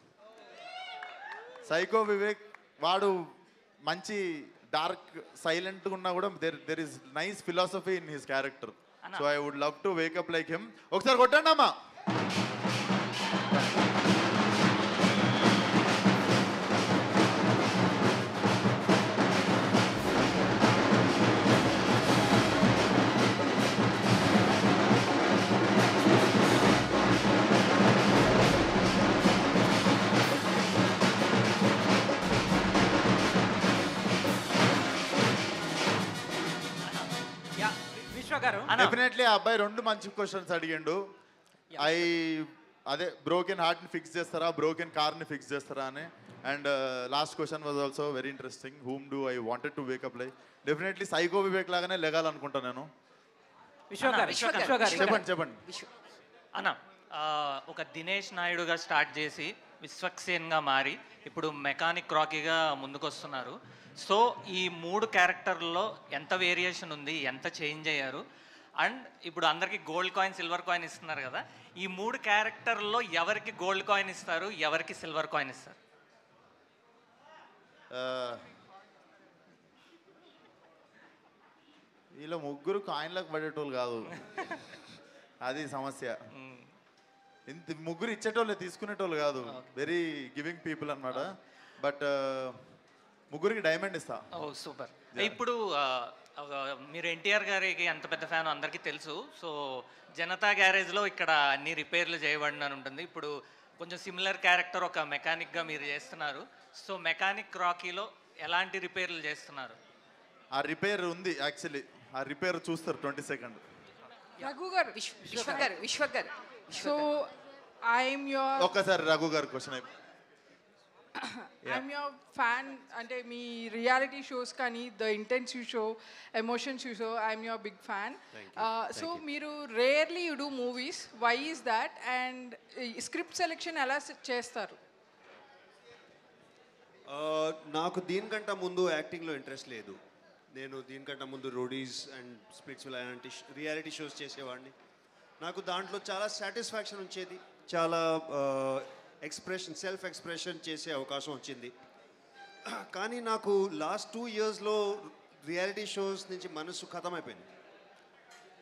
Psycho Vivek వాడు మంచి డార్క్ సైలెంట్గా ఉన్నా కూడా there is nice philosophy in his character. So I would love to wake up like him. ఒకసారి కొట్టండి అమ్మా. Definitely ఆ అబ్బాయి 2 మంచి క్వశ్చన్స్ అడిగిండు. అదే బ్రోకెన్ హార్ట్ని ఫిక్స్ చేస్తారా, బ్రోకెన్ కార్ని ఫిక్స్ చేస్తారా అని. And last question was also very interesting. Whom do I wanted to wake up like. Definitely psycho Vivek లాగానే లెగాలనుకుంటా నేను. చెప్పండి అన్న, ఒక దినేష్ నాయుడుగా స్టార్ట్ చేసి విశ్వక్సేన్గా మారి ఇప్పుడు మెకానిక్ రాకీగా ముందుకొస్తున్నారు. సో ఈ 3 క్యారెక్టర్లో ఎంత వేరియేషన్ ఉంది, ఎంత చేంజ్ అయ్యారు? అండ్ ఇప్పుడు అందరికీ గోల్డ్ కాయిన్, సిల్వర్ కాయిన్ ఇస్తున్నారు కదా, ఈ 3 క్యారెక్టర్లో ఎవరికి గోల్డ్ కాయిన్ ఇస్తారు, ఎవరికి సిల్వర్ కాయిన్ ఇస్తారు? వీళ్ళ ముగ్గురు కాయిన్లకు పడేటోళ్ళు కాదు, అది సమస్య. ఇంత ముగ్గురు ఇచ్చేటోళ్ళు తీసుకునేటోళ్ళు కాదు, వెరీ గివింగ్ పీపుల్ అన్నమాట. బట్ ముగ్గురికి డైమండ్ ఇస్తా. ఓ సూపర్. ఇప్పుడు మీరు ఎన్టీఆర్ గారికి ఎంత పెద్ద ఫ్యాన్ అందరికీ తెలుసు. సో జనతా గ్యారేజ్లో ఇక్కడ అన్ని రిపేర్లు చేయబడిన ఉంటుంది. ఇప్పుడు కొంచెం సిమిలర్ క్యారెక్టర్ ఒక మెకానిక్గా మీరు చేస్తున్నారు. సో మెకానిక్ రాకీలో ఎలాంటి రిపేర్లు చేస్తున్నారు? ఆ రిపేర్ ఉంది యాక్చువల్లీ, ఆ రిపేర్ చూస్తారు 20 సెకండ్. రఘు గారు, విశ్వక్ గారు, సో ఐఎమ్ యువర్, ఒక్కసారి రఘు గారు క్వశ్చన్ ఐఎమ్ యువర్ ఫ్యాన్. అంటే మీ రియాలిటీ షోస్ కానీ the intense you show, emotions you show, I'm your big fan. So మీరు rarely you do movies, why is that? And script selection ఎలా చేస్తారు? నాకు దీనికంటే ముందు యాక్టింగ్లో ఇంట్రెస్ట్ లేదు. నేను దీనికంటే ముందు రోడీస్ అండ్ స్ప్లిట్స్ అలాంటి రియాలిటీ షోస్ చేసేవాడిని. నాకు దాంట్లో చాలా సాటిస్ఫాక్షన్ వచ్చేది, చాలా సెల్ఫ్ ఎక్స్ప్రెషన్ చేసే అవకాశం వచ్చింది. కానీ నాకు లాస్ట్ 2 ఇయర్స్లో రియాలిటీ షోస్ నుంచి మనసు ఖతమైపోయింది.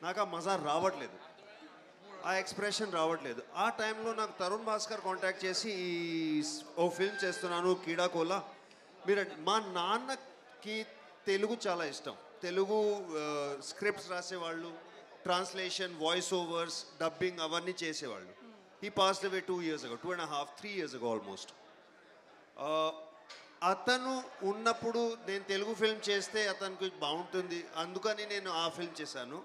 నాకు ఆ మజా రావట్లేదు, ఆ ఎక్స్ప్రెషన్ రావట్లేదు. ఆ టైంలో నాకు తరుణ్ భాస్కర్ కాంటాక్ట్ చేసి ఓ ఫిల్మ్ చేస్తున్నాను కీడాకోలా, మీరు మా నాన్నకి తెలుగు చాలా ఇష్టం, తెలుగు స్క్రిప్ట్స్ రాసేవాళ్ళు, ట్రాన్స్లేషన్, వాయిస్ ఓవర్స్, డబ్బింగ్ అవన్నీ చేసేవాళ్ళు. He passed away 2 years ago, 2.5, 3 years ago almost. అతను ఉన్నప్పుడు నేను తెలుగు ఫిల్మ్ చేస్తే అతనికి బాగుంటుంది, అందుకని నేను ఆ ఫిల్మ్ చేశాను.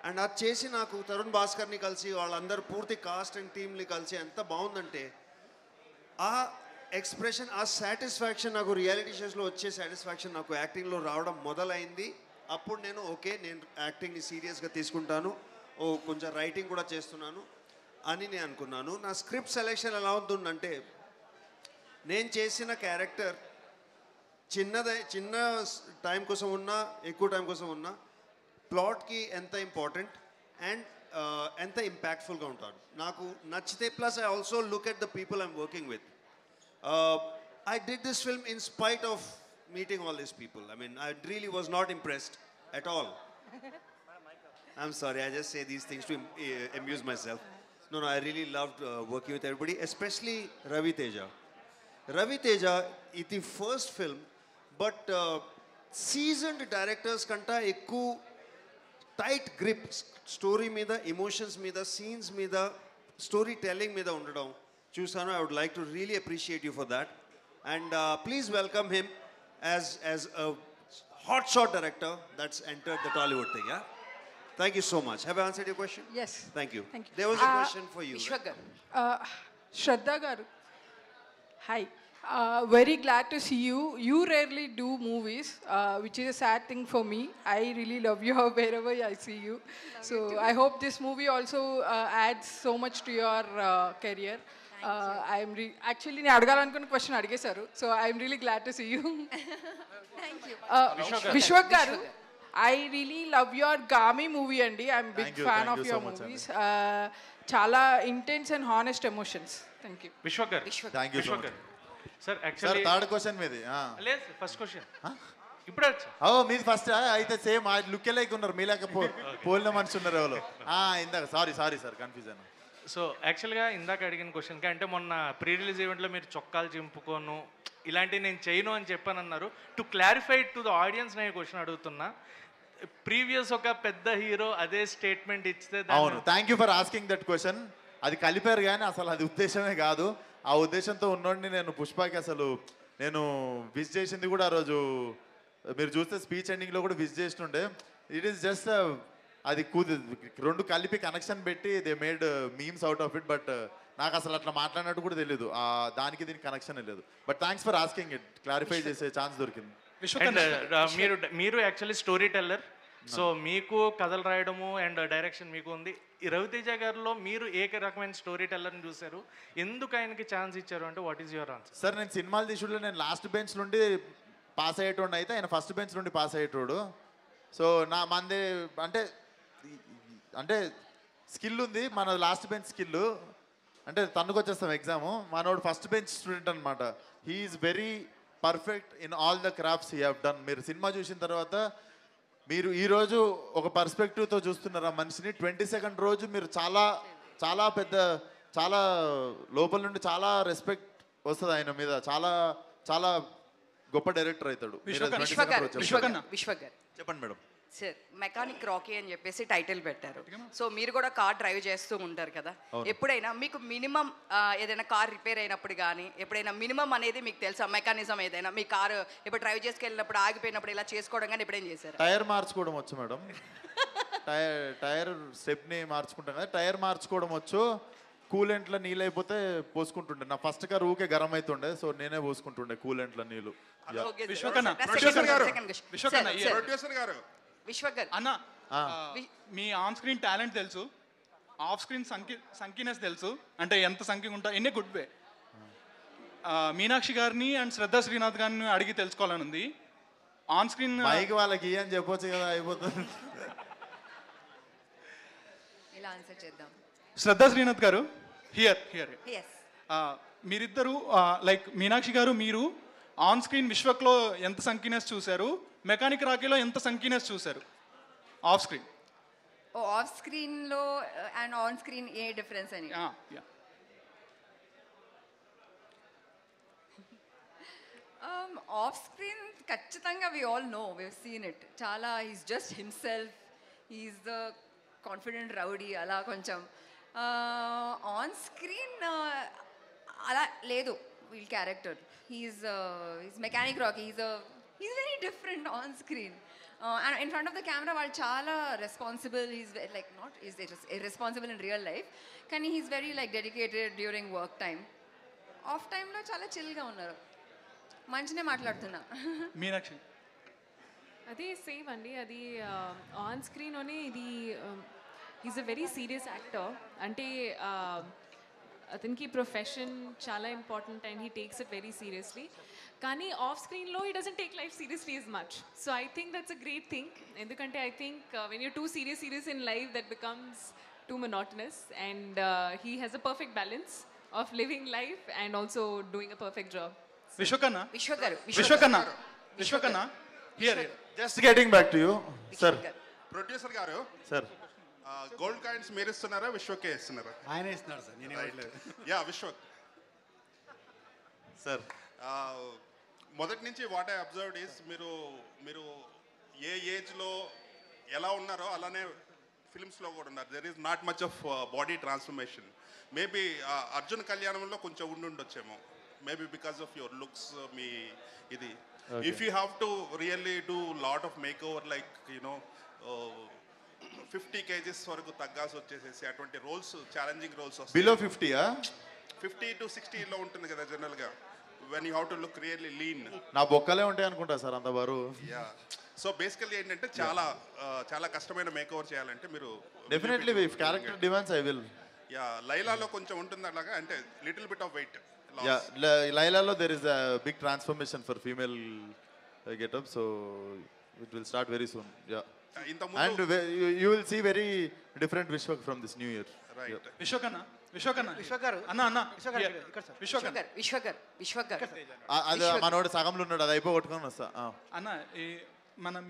అండ్ అది చేసి నాకు తరుణ్ భాస్కర్ని కలిసి వాళ్ళందరూ పూర్తి కాస్ట్ అండ్ టీమ్ని కలిసి ఎంత బాగుందంటే ఆ ఎక్స్ప్రెషన్, ఆ సాటిస్ఫాక్షన్ నాకు రియాలిటీ షోస్లో వచ్చే సాటిస్ఫాక్షన్ నాకు యాక్టింగ్లో రావడం మొదలైంది అప్పుడు నేను ఓకే నేను యాక్టింగ్ని సీరియస్గా తీసుకుంటాను, ఓ కొంచెం రైటింగ్ కూడా చేస్తున్నాను అని నేను అనుకున్నాను. నా స్క్రిప్ట్ సెలెక్షన్ ఎలా ఉంటుందంటే, నేను చేసిన క్యారెక్టర్ చిన్న టైం కోసం ఉన్నా ఎక్కువ టైం కోసం ఉన్నా ప్లాట్కి ఎంత ఇంపార్టెంట్ అండ్ ఎంత ఇంపాక్ట్ఫుల్గా ఉంటాడు నాకు నచ్చితే. Plus I also look at the people I'm working with. I did this film in spite of meeting all these people. I mean, I really was not impressed at all. I'm sorry, I just say these things to amuse myself. No, I really loved working with everybody, especially Ravi Teja. Ravi Teja is the first film, but seasoned directors kanta ekku tight grip story meeda, emotions meeda, scenes meeda, storytelling meeda undadam chusanu. I would like to really appreciate you for that. And please welcome him as a hotshot director that's entered the Tollywood thing. Yeah, thank you so much. Have I answered your question? Yes. Thank you. Thank you. There was a question for you. Vishwak garu. Shraddha garu. Hi. Very glad to see you. You rarely do movies, which is a sad thing for me. I really love you wherever I see you. So I hope this movie also adds so much to your career. Actually, నేను అడగాలనుకున్న question అడిగేశారు. So I'm really glad to see you. Vishwak garu, I really love your Gaami movie అండి. I'm big fan of your movies. చాలా intense and honest emotions. Thank you. Vishwak garu, thank you Vishwak గారు. Sir sir actually third question మీది. లేదు first question ఇప్పుడే వచ్చా. ఓ మీది first అయితే same look like ఉన్నారు, మీ లేక పోలిన మనిషి ఉన్నారు ఎవరు. ఇందాక సారీ సార్ కన్ఫ్యూజన్. సో యాక్చువల్గా ఇందాక అడిగిన క్వశ్చన్కి అంటే మొన్న ప్రీ రిలీజ్ ఈవెంట్లో మీరు చొక్కాలు చింపుకోను ఇలాంటివి నేను చేయను అని చెప్పానన్నారు. To clarify to the audience నేను క్వశ్చన్ అడుగుతున్నా. ప్రీవియస్ ఒక పెద్ద హీరో అదే స్టేట్మెంట్ ఇస్తే అవును, thank you for asking that question. అది కలిపారు కానీ అసలు అది ఉద్దేశమే కాదు. ఆ ఉద్దేశంతో ఉన్నోడిని నేను పుష్పకి అసలు నేను విజ్ చేసింది కూడా ఆ రోజు మీరు చూస్తే స్పీచ్ ఎండింగ్లో కూడా విజ్ చేస్తుండే. ఇట్ ఈస్ జస్ట్ అది రెండు కలిపి కనెక్షన్ పెట్టి they made memes out of it. But నాకు అసలు అట్లా మాట్లాడినట్టు కూడా తెలియదు, దానికి దీనికి కనెక్షన్ లేదు. But thanks for asking it, clarify చేసే ఛాన్స్ దొరికింది. మీరు యాక్చువల్లీ స్టోరీ టెల్లర్. సో మీకు కథలు రాయడము అండ్ డైరెక్షన్ మీకు ఉంది. ఈ రవితేజ గారిలో మీరు ఏ రకమైన స్టోరీ టెల్లర్ని చూశారు, ఎందుకు ఆయనకి ఛాన్స్ ఇచ్చారు అంటే what is your answer? Sir నేను సినిమాలు తీసుకుంటే నేను లాస్ట్ బెంచ్ నుండి పాస్ అయ్యేటోడు, అయితే ఆయన ఫస్ట్ బెంచ్ నుండి పాస్ అయ్యేటోడు. సో మంది అంటే స్కిల్ ఉంది, మన లాస్ట్ బెంచ్ స్కిల్ అంటే తన్నుకొచ్చేస్తాం ఎగ్జాము. మనోడు ఫస్ట్ బెంచ్ స్టూడెంట్ అనమాట. He's very perfect in all the crafts he have done. మీరు సినిమా చూసిన తర్వాత మీరు ఈరోజు ఒక పర్స్పెక్టివ్తో చూస్తున్నారు ఆ మనిషిని. 22nd రోజు మీరు చాలా చాలా పెద్ద చాలా లోపల నుండి చాలా రెస్పెక్ట్ వస్తుంది ఆయన మీద. చాలా చాలా గొప్ప డైరెక్టర్ అవుతాడు. విశ్వక్ గారు చెప్పండి మేడం. సార్ మెకానిక్ రాకీ అని చెప్పేసి టైటిల్ పెట్టారు. సో మీరు కూడా కార్ డ్రైవ్ చేస్తూ ఉంటారు కదా, ఎప్పుడైనా మీకు మినిమం ఏదైనా కార్ రిపేర్ అయినప్పుడు కానీ ఎప్పుడైనా మినిమం అనేది మీకు తెలుసా మెకానిజం ఏదైనా? మీ కారు ఇప్పుడు డ్రైవ్ చేసుకెళ్ళినప్పుడు ఆగిపోయినప్పుడు ఇలా చేసుకోవడం కానీ ఎప్పుడేం చేశారు? టైర్ మార్చుకోవడం వచ్చు మేడం. టైర్ స్టెప్ని మార్చుకుంటాం కదా, టైర్ మార్చుకోవడం వచ్చు. కూలెంట్లో నీళ్ళు అయిపోతే పోసుకుంటుండే. నా ఫస్ట్ కార్ ఊకే గరం అవుతుండే, సో నేనే పోసుకుంటుండే కూలెంట్లో నీళ్ళు. విశ్వక్ గారు అన్న, మీ ఆన్ స్క్రీన్ టాలెంట్ తెలుసు, ఆఫ్ స్క్రీన్ సంకీనెస్ తెలుసు. అంటే ఎంత సంఖ్య ఉంటా ఎన్ని గుడ్ వే. మీనాక్షి గారిని అండ్ శ్రద్ధా శ్రీనాథ్ గారిని అడిగి తెలుసుకోవాలని ఉంది. ఆన్ స్క్రీన్ మైక్ వాళ్ళకి అని చెప్పొచ్చు కదా, అయిపోతుంది. ఇలా ఆన్సర్ చేద్దాం. శ్రద్ధా శ్రీనాథ్ గారు హియర్ మీరిద్దరు లైక్ మీనాక్షి గారు మీరు ఆన్ స్క్రీన్ విశ్వక్లో ఎంత సంకీనెస్ చూశారు, మెకానిక్ రాకీలో ఎంత సంకీనెస్ చూశారు ఆఫ్ స్క్రీన్? ఆఫ్ స్క్రీన్లో అండ్ ఆన్ స్క్రీన్ ఏ డిఫరెన్స్ అని? ఆఫ్ స్క్రీన్ ఖచ్చితంగా we all know, we have seen it. చాలా he's just himself, he's the confident rowdy అలా కొంచెం. ఆన్ స్క్రీన్ అలా లేదు వీళ్ళ character. He's mechanic Rocky, he's very different on screen. And in front of the camera, వాళ్ళు చాలా responsible. He's like not is irresponsible in real life. కానీ he's very like dedicated during work time. Off time లో చాలా chill గా ఉన్నారు. మంచినే మాట్లాడుతున్నా. మీనాక్షి అదే సేమ్ అండి, అది ఆన్ స్క్రీన్లోనే ఇది is a very serious actor. అంటే అతనికి ప్రొఫెషన్ చాలా important and he takes it very seriously. కానీ ఆఫ్ స్క్రీన్లో he doesn't take life seriously as much. So I think that's a great thing. ఎందుకంటే I think when you're too serious in life, that becomes too monotonous, and he has a perfect balance of living life and also doing a perfect job. Vishwakanna. Here. Just getting back to you, sir. Producer గారు, Sir. Gold coins మీరు ఇస్తున్నారా, విశ్వకే ఇస్తున్నారా? ఆయన ఇస్తున్నారు sir, నేను ఇవ్వట్లేదు. Yeah, Vishwak sir. మొదటి నుంచి వాట్ ఐ అబ్జర్వ్డ్ ఈస్ మీరు ఏ ఏజ్లో ఎలా ఉన్నారో అలానే ఫిల్మ్స్లో కూడా ఉన్నారు. There is not much of body transformation. Maybe Arjun కళ్యాణంలో కొంచెం ఉండుండొచ్చేమో, maybe because of your looks. మీ ఇది if you have to really do lot of makeover, like 50 kgs వరకు తగ్గాల్సి వచ్చేసేసి అటువంటి రోల్స్, ఛాలెంజింగ్ రోల్స్ వస్తాయి. బిలో 50యా? 50 to 60లో ఉంటుంది కదా జనరల్గా, when you have to look really lean. నా బొక్కలే ఉంటాయి అనుకుంటా సార్ అంత బరువు. యా, సో బేసికల్లీ ఏంటంటే చాలా కష్టమైన మేక్ ఓవర్ చేయాలంటే మీరు definitely if character demands I will. Yeah, లైలాలో కొంచెం ఉంటుంది అలాగా, అంటే little bit of weight. Yeah, లైలాలో there is a big transformation for female getup, so it will start very soon. Yeah, and you will see very different Vishwak from this new year. Right. Vishwakanna. అది మనోడు సగంలో ఉన్నాడు, అది అయిపోగొట్టుకొని వస్తా. అన్న,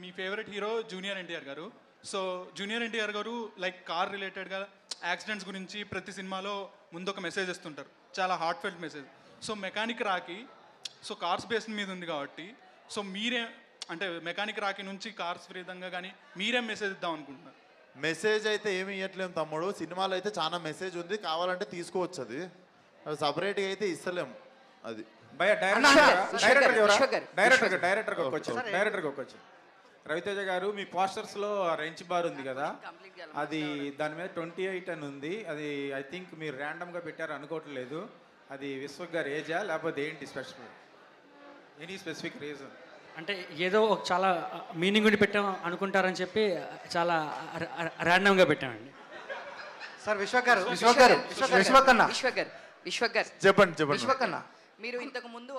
మీ favourite hero junior NTR గారు. So junior NTR గారు like car రిలేటెడ్గా యాక్సిడెంట్స్ గురించి ప్రతి సినిమాలో ముందు ఒక మెసేజ్ ఇస్తుంటారు, చాలా heart felt message. So mechanic Rocky, so cars base మీద ఉంది కాబట్టి, సో మీరే అంటే మెకానిక్ రాకీ నుంచి కార్స్ విధంగా కానీ మీరేం మెసేజ్ ఇద్దాం అనుకుంటున్నారు? మెసేజ్ అయితే ఏమి ఇవ్వట్లేము తమ్ముడు. సినిమాలో అయితే చాలా మెసేజ్ ఉంది, కావాలంటే తీసుకోవచ్చు. అది సపరేట్గా అయితే ఇస్తలేము. అది డైరెక్టర్కి వచ్చి రవితేజ గారు, మీ పోస్టర్స్లో రెంచ్ బార్ ఉంది కదా, అది దాని మీద 28 అని ఉంది. అది ఐ థింక్ మీరు ర్యాండమ్గా పెట్టారు అనుకోవట్లేదు. అది విశ్వక్ గారు ఏజా లేకపోతే ఏంటి స్పెసిఫిక్, ఎనీ స్పెసిఫిక్ రీజన్? అంటే ఏదో ఒక చాలా మీనింగ్ ఉండి పెట్టాం అనుకుంటారని చెప్పి చాలా ర్యాండమ్గా పెట్టామండి. సార్ విశ్వక్ గారు చెప్పండి. విశ్వక్ అన్న, మీరు ఇంతకు ముందు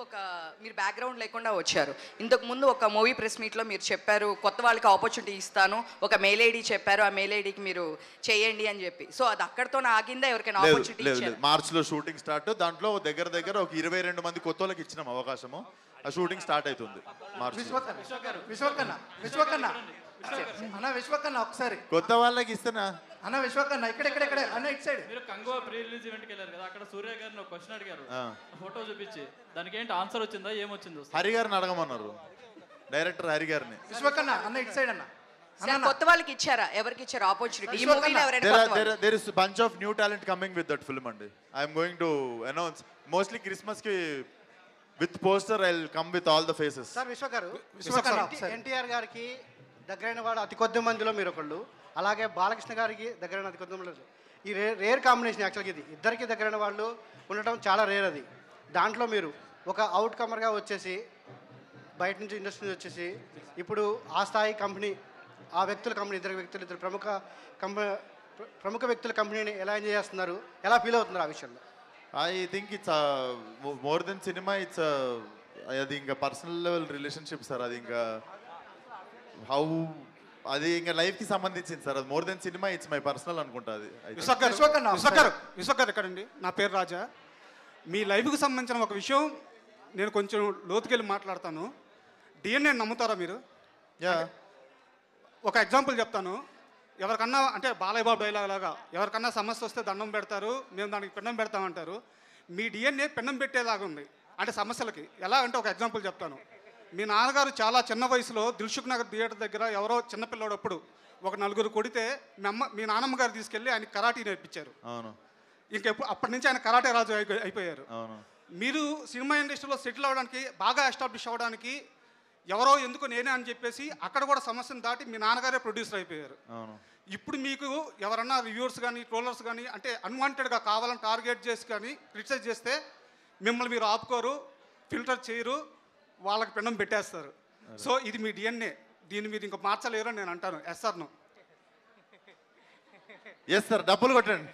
మీరు బ్యాక్గ్రౌండ్ లేకుండా వచ్చారు. ఇంతకు ముందు ఒక మూవీ ప్రెస్ మీట్లో మీరు చెప్పారు, కొత్త వాళ్ళకి ఆపర్చునిటీ ఇస్తాను, ఒక మెయిల్ ఐడి చెప్పారు, ఆ మెయిల్ ఐడికి మీరు చేయండి అని చెప్పి. సో అది అక్కడితో ఆగిందా, ఎవరికైనా ఆపర్చునిటీ ఇచ్చారు? మార్చ్లో షూటింగ్ స్టార్ట్, దాంట్లో దగ్గర ఒక 22 మంది కొత్త వాళ్ళకి ఇచ్చినాం అవకాశము. ఆ షూటింగ్ స్టార్ట్ అవుతుంది మార్చ్. విశ్వకన్న ఒకసారి కొత్త వాళ్ళకి ఇస్తానా అన్న? విశ్వకన్న ఇక్కడ అన్న ఇటు సైడ్. మీరు కంగువా ప్రీ రిలీజ్ ఈవెంట్కి వెళ్ళారు కదా, అక్కడ సూర్య గారిని ఒక క్వశ్చన్ అడిగారు, ఫోటో చూపించి దానికి ఏంటి ఆన్సర్ వచ్చిందా, ఏమొచ్చిందో? హరి గారిని అడగమన్నారు, డైరెక్టర్ హరి గారిని. విశ్వకన్న అన్న ఇటు సైడ్ అన్న. కొత్త వాళ్ళకి ఇచ్చారా, ఎవరికి ఇచ్చారు ఆపర్చునిటీ? ఈ మూవీలో ఎవరైనా there is a bunch of new talent coming with that film అండి. I am going to announce mostly Christmas కి with poster I'll come with all the faces. Sir విశ్వకన్న, ఎన్టీఆర్ గారికి దగ్గరైన వాడు అతి కొద్ది మందిలో మీరు ఒకళ్ళు, అలాగే బాలకృష్ణ గారికి దగ్గరైన అతి కొద్ది మందిలో. ఈ రేర్ కాంబినేషన్ యాక్చువల్గా ఇది. ఇద్దరికి దగ్గరైన వాళ్ళు ఉండటం చాలా రేర్. అది దాంట్లో మీరు ఒక అవుట్ కమర్గా వచ్చేసి బయట నుంచి ఇండస్ట్రీ నుంచి వచ్చేసి ఇప్పుడు ఆ స్థాయి కంపెనీ, ఆ వ్యక్తుల కంపెనీ, ఇద్దరు ప్రముఖ వ్యక్తుల కంపెనీని ఎలా ఎంజాయ్ చేస్తున్నారు, ఎలా ఫీల్ అవుతున్నారు ఆ విషయంలో? I think it's more than cinema, it's అది ఇంకా పర్సనల్ లెవెల్ రిలేషన్షిప్ సార్. అది ఇంకా అది ఇంకా లైఫ్కి సంబంధించింది సార్. అది more than cinema, it's my personal అనుకుంటా. అది విశ్వక్ గారు ఎక్కడండి? నా పేరు రాజా. మీ లైఫ్కి సంబంధించిన ఒక విషయం నేను కొంచెం లోతుకెళ్ళి మాట్లాడతాను. డిఎన్ఏ నమ్ముతారా మీరు? ఒక ఎగ్జాంపుల్ చెప్తాను. ఎవరికన్నా అంటే బాలయ్య బాబు డైలాగ్ లాగా, ఎవరికన్నా సమస్య వస్తే దండం పెడతారు, మేము దానికి పిండం పెడతామంటారు. మీ డిఎన్ఏ పిండం పెట్టేలాగా ఉంది అంటే సమస్యలకి. ఎలా అంటే ఒక ఎగ్జాంపుల్ చెప్తాను. మీ నాన్నగారు చాలా చిన్న వయసులో దిల్సుఖ్ నగర్ థియేటర్ దగ్గర ఎవరో చిన్నపిల్లోడు అప్పుడు ఒక 4 కొడితే మీ నాన్నమ్మ గారు తీసుకెళ్ళి ఆయన కరాటీ నేర్పించారు. ఇంకెప్పుడు అప్పటి నుంచి ఆయన కరాటే రాజు అయిపోయారు. మీరు సినిమా ఇండస్ట్రీలో సెటిల్ అవ్వడానికి, బాగా ఎస్టాబ్లిష్ అవ్వడానికి ఎవరో ఎందుకు నేనే అని చెప్పేసి అక్కడ కూడా సమస్యను దాటి మీ నాన్నగారే ప్రొడ్యూసర్ అయిపోయారు. ఇప్పుడు మీకు ఎవరన్నా రివ్యూవర్స్ కానీ ట్రోలర్స్ కానీ అంటే అన్వాంటెడ్గా కావాలని టార్గెట్ చేసి కానీ క్రిటిసైజ్ చేస్తే మిమ్మల్ని మీరు ఆపుకోరు, ఫిల్టర్ చేయరు, వాళ్ళకి పిండం పెట్టేస్తారు. సో ఇది మీ డిఎన్ఏ. దీన్ని మీరు ఇంకా మార్చలేరు అని నేను అంటాను. Yes sir no? Yes sir, డబ్బులు కొట్టండి.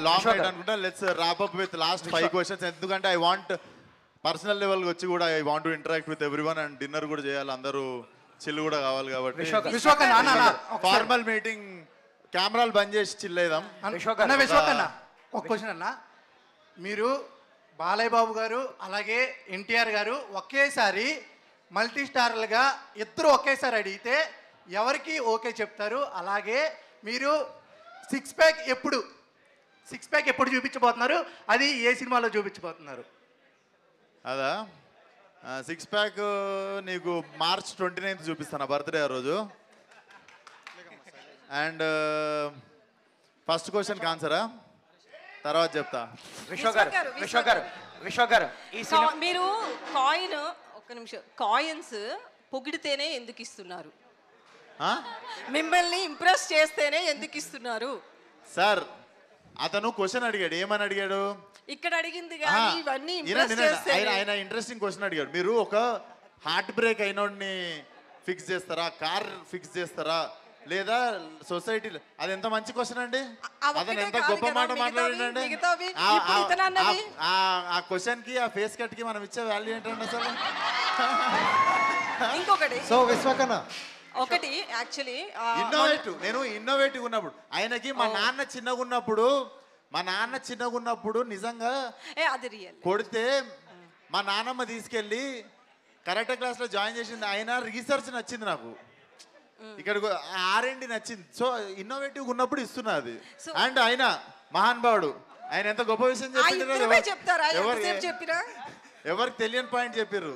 లాంగ్ నైట్ అనుకుంటా. Let's wrap up with last 5 questions. ఎందుకంటే ఐ వాంట్ పర్సనల్ లెవెల్ వచ్చి కూడా I want to interact with everyone and dinner కూడా చేయాలి, అందరూ చిల్ కూడా కావాలి కాబట్టి ఫార్మల్ మీటింగ్ కెమెరాలు బంద్ చేసి చిల్ అయిదాం. అన్న విశ్వకన్న ఒక క్వశ్చన్ అన్న, మీరు బాలయ్య బాబు గారు అలాగే ఎన్టీఆర్ గారు ఒకేసారి మల్టీ స్టార్లుగా ఇద్దరు ఒకేసారి అడిగితే ఎవరికి ఓకే చెప్తారు? అలాగే మీరు సిక్స్ ప్యాక్ ఎప్పుడు చూపించబోతున్నారు, అది ఏ సినిమాలో చూపించబోతున్నారు? అదా, 6 ప్యాక్ నీకు March 29th చూపిస్తాను, బర్త్డే ఆ రోజు. అండ్ ఫస్ట్ క్వశ్చన్కి ఆన్సరా తర్వాత చెప్తా. విశ్వ గారు మీరు కాయిన్, ఒక్క నిమిషం, కాయిన్స్ పొగిడితేనే ఎందుకు ఇస్తున్నారు? మిమ్మల్ని ఇంప్రెస్ చేస్తేనే ఎందుకు ఇస్తున్నారు? సార్ అతను క్వశ్చన్ అడిగాడు, ఏమని అడిగాడు? ఇక్కడ అడిగింది కానీ ఇవన్నీ ఇంప్రెస్ చేస్తే ఆయన ఇంట్రెస్టింగ్ క్వశ్చన్ అడిగాడు. మీరు ఒక హార్ట్ బ్రేక్ అయినోడిని ఫిక్స్ చేస్తారా, కార్ ఫిక్స్ చేస్తారా, లేదా సొసైటీలో? అది ఎంత మంచి క్వశ్చన్ అండి, అతను ఎంత గొప్ప మాట మాట్లాడండి. ఆ క్వశ్చన్ కి, ఆ ఫేస్ కట్ కి మనం ఇచ్చే వాల్యూ ఏంటండి అసలు? ఇంకొకటి సో విశ్వకన్న ఒకటి యాక్చువల్లీ నేను ఇన్నోవేటివ్ ఉన్నప్పుడు, ఆయనకి మా నాన్న చిన్నగా ఉన్నప్పుడు నిజంగా అది రియల్ కొడితే మా నాన్నమ్మ తీసుకెళ్ళి కరాటే క్లాస్లో జాయిన్ చేసింది. ఆయన రీసెర్చ్ నచ్చింది నాకు, ఇక్కడ R&D నచ్చింది. సో ఇన్నోవేటివ్ ఉన్నప్పుడు ఇస్తున్నది. అండ్ ఆయన మహానుభావుడు, ఆయన ఎంత గొప్ప విషయం చెప్పినా ఎవరికి తెలియని పాయింట్ చెప్పారు.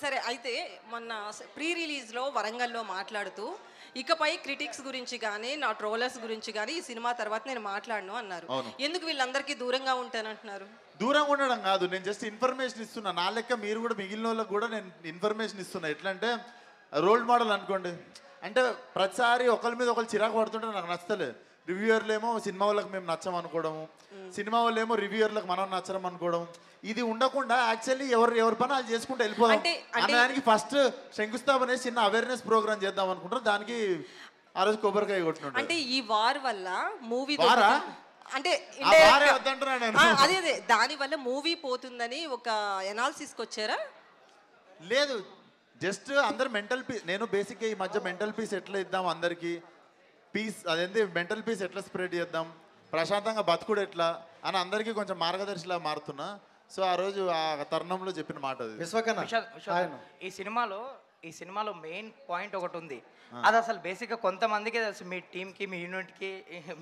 సరే, అయితే మొన్న ప్రీ రిలీజ్లో వరంగల్లో మాట్లాడుతూ ఇకపై క్రిటిక్స్ గురించి కానీ నా ట్రోలర్స్ గురించి కానీ ఈ సినిమా తర్వాత నేను మాట్లాడను అన్నారు. ఎందుకు వీళ్ళందరికీ దూరంగా ఉంటానంటున్నారు? దూరంగా ఉండడం కాదు, నేను జస్ట్ ఇన్ఫర్మేషన్ ఇస్తున్నా. నా లెక్క మీరు కూడా మిగిలిన వాళ్ళకి కూడా నేను ఇన్ఫర్మేషన్ ఇస్తున్నా. ఎట్లా అంటే రోల్ మోడల్ అనుకోండి. అంటే ప్రతిసారి ఒకరి మీద ఒకరు చిరాకు పడుతుంటే నాకు నచ్చలేదు. రివ్యూయర్లు ఏమో సినిమా వాళ్ళకి మేము నచ్చం అనుకోవడము, సినిమా వాళ్ళు ఏమో రివ్యూయర్లకు మనం నచ్చడం అనుకోవడం, ఇది ఉండకుండా యాక్చువల్లీ ఎవరి పని వాళ్ళు చేసుకుంటూ వెళ్ళిపోదాం దానికి ఫస్ట్ శంకుస్థాపన చిన్న అవేర్నెస్ ప్రోగ్రామ్ చేద్దాం అనుకుంటారు. దానికి ఆ రోజు కొబ్బరికాయ కొట్టినట్టు. అంటే ఈ వార్ వల్ల మూవీ అంటే అదే దాని వల్ల మూవీ పోతుందని ఒక ఎనాలిసిస్కి వచ్చారా? లేదు, జస్ట్ అందరు మెంటల్ పీస్. నేను బేసిక్గా ఈ మధ్య మెంటల్ పీస్ ఎట్లా ఇద్దాం అందరికీ, పీస్ అదేంటి మెంటల్ పీస్ ఎట్లా స్ప్రెడ్ చేద్దాం, ప్రశాంతంగా బతుకుడు ఎట్లా అని అందరికీ కొంచెం మార్గదర్శిలా మారుతున్నా. సో ఆ రోజు ఆ తరుణంలో చెప్పిన మాట అది. ఈ సినిమాలో మెయిన్ పాయింట్ ఒకటి ఉంది. అది అసలు బేసిక్గా కొంతమందికి తెలుసు, మీ టీంకి, మీ యూనిట్కి,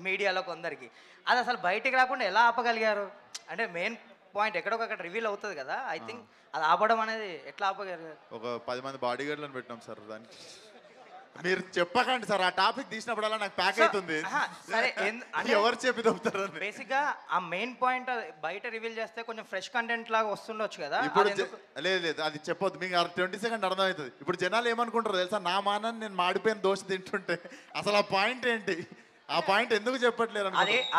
మీడియాలో కొందరికి. అది అసలు బయటికి రాకుండా ఎలా ఆపగలిగారు? అంటే మెయిన్ పాయింట్ ఎక్కడొకక్కడ రివీల్ అవుతుంది కదా. ఐ థింక్ అది ఆపడం అనేది ఎట్లా ఆపగలిగారు? ఒక 10 మంది బాడీ గార్డ్లను పెట్టినాం సార్. దానికి మీరు చెప్పకండి సార్, ఆ టాపిక్ తీసినప్పుడల్లా నాకు ప్యాక్ అవుతుంది. సరే, ఎవరు చెప్పి దొరుకుతారు? బేసిక్గా ఆ మెయిన్ పాయింట్ బయట రివీల్ చేస్తే కొంచెం ఫ్రెష్ కంటెంట్ లాగా వస్తుండొచ్చు కదా. ఇప్పుడు లేదు అది చెప్పొద్దు, మీకు 20 సెకండ్ అర్థమవుతుంది. ఇప్పుడు జనాలు ఏమనుకుంటారు తెలుసా, నా మానాన్ని నేను మాడిపోయిన దోశ తింటుంటే అసలు ఆ పాయింట్ ఏంటి, ఆ పాయింట్ ఎందుకు చెప్పట్లేదు?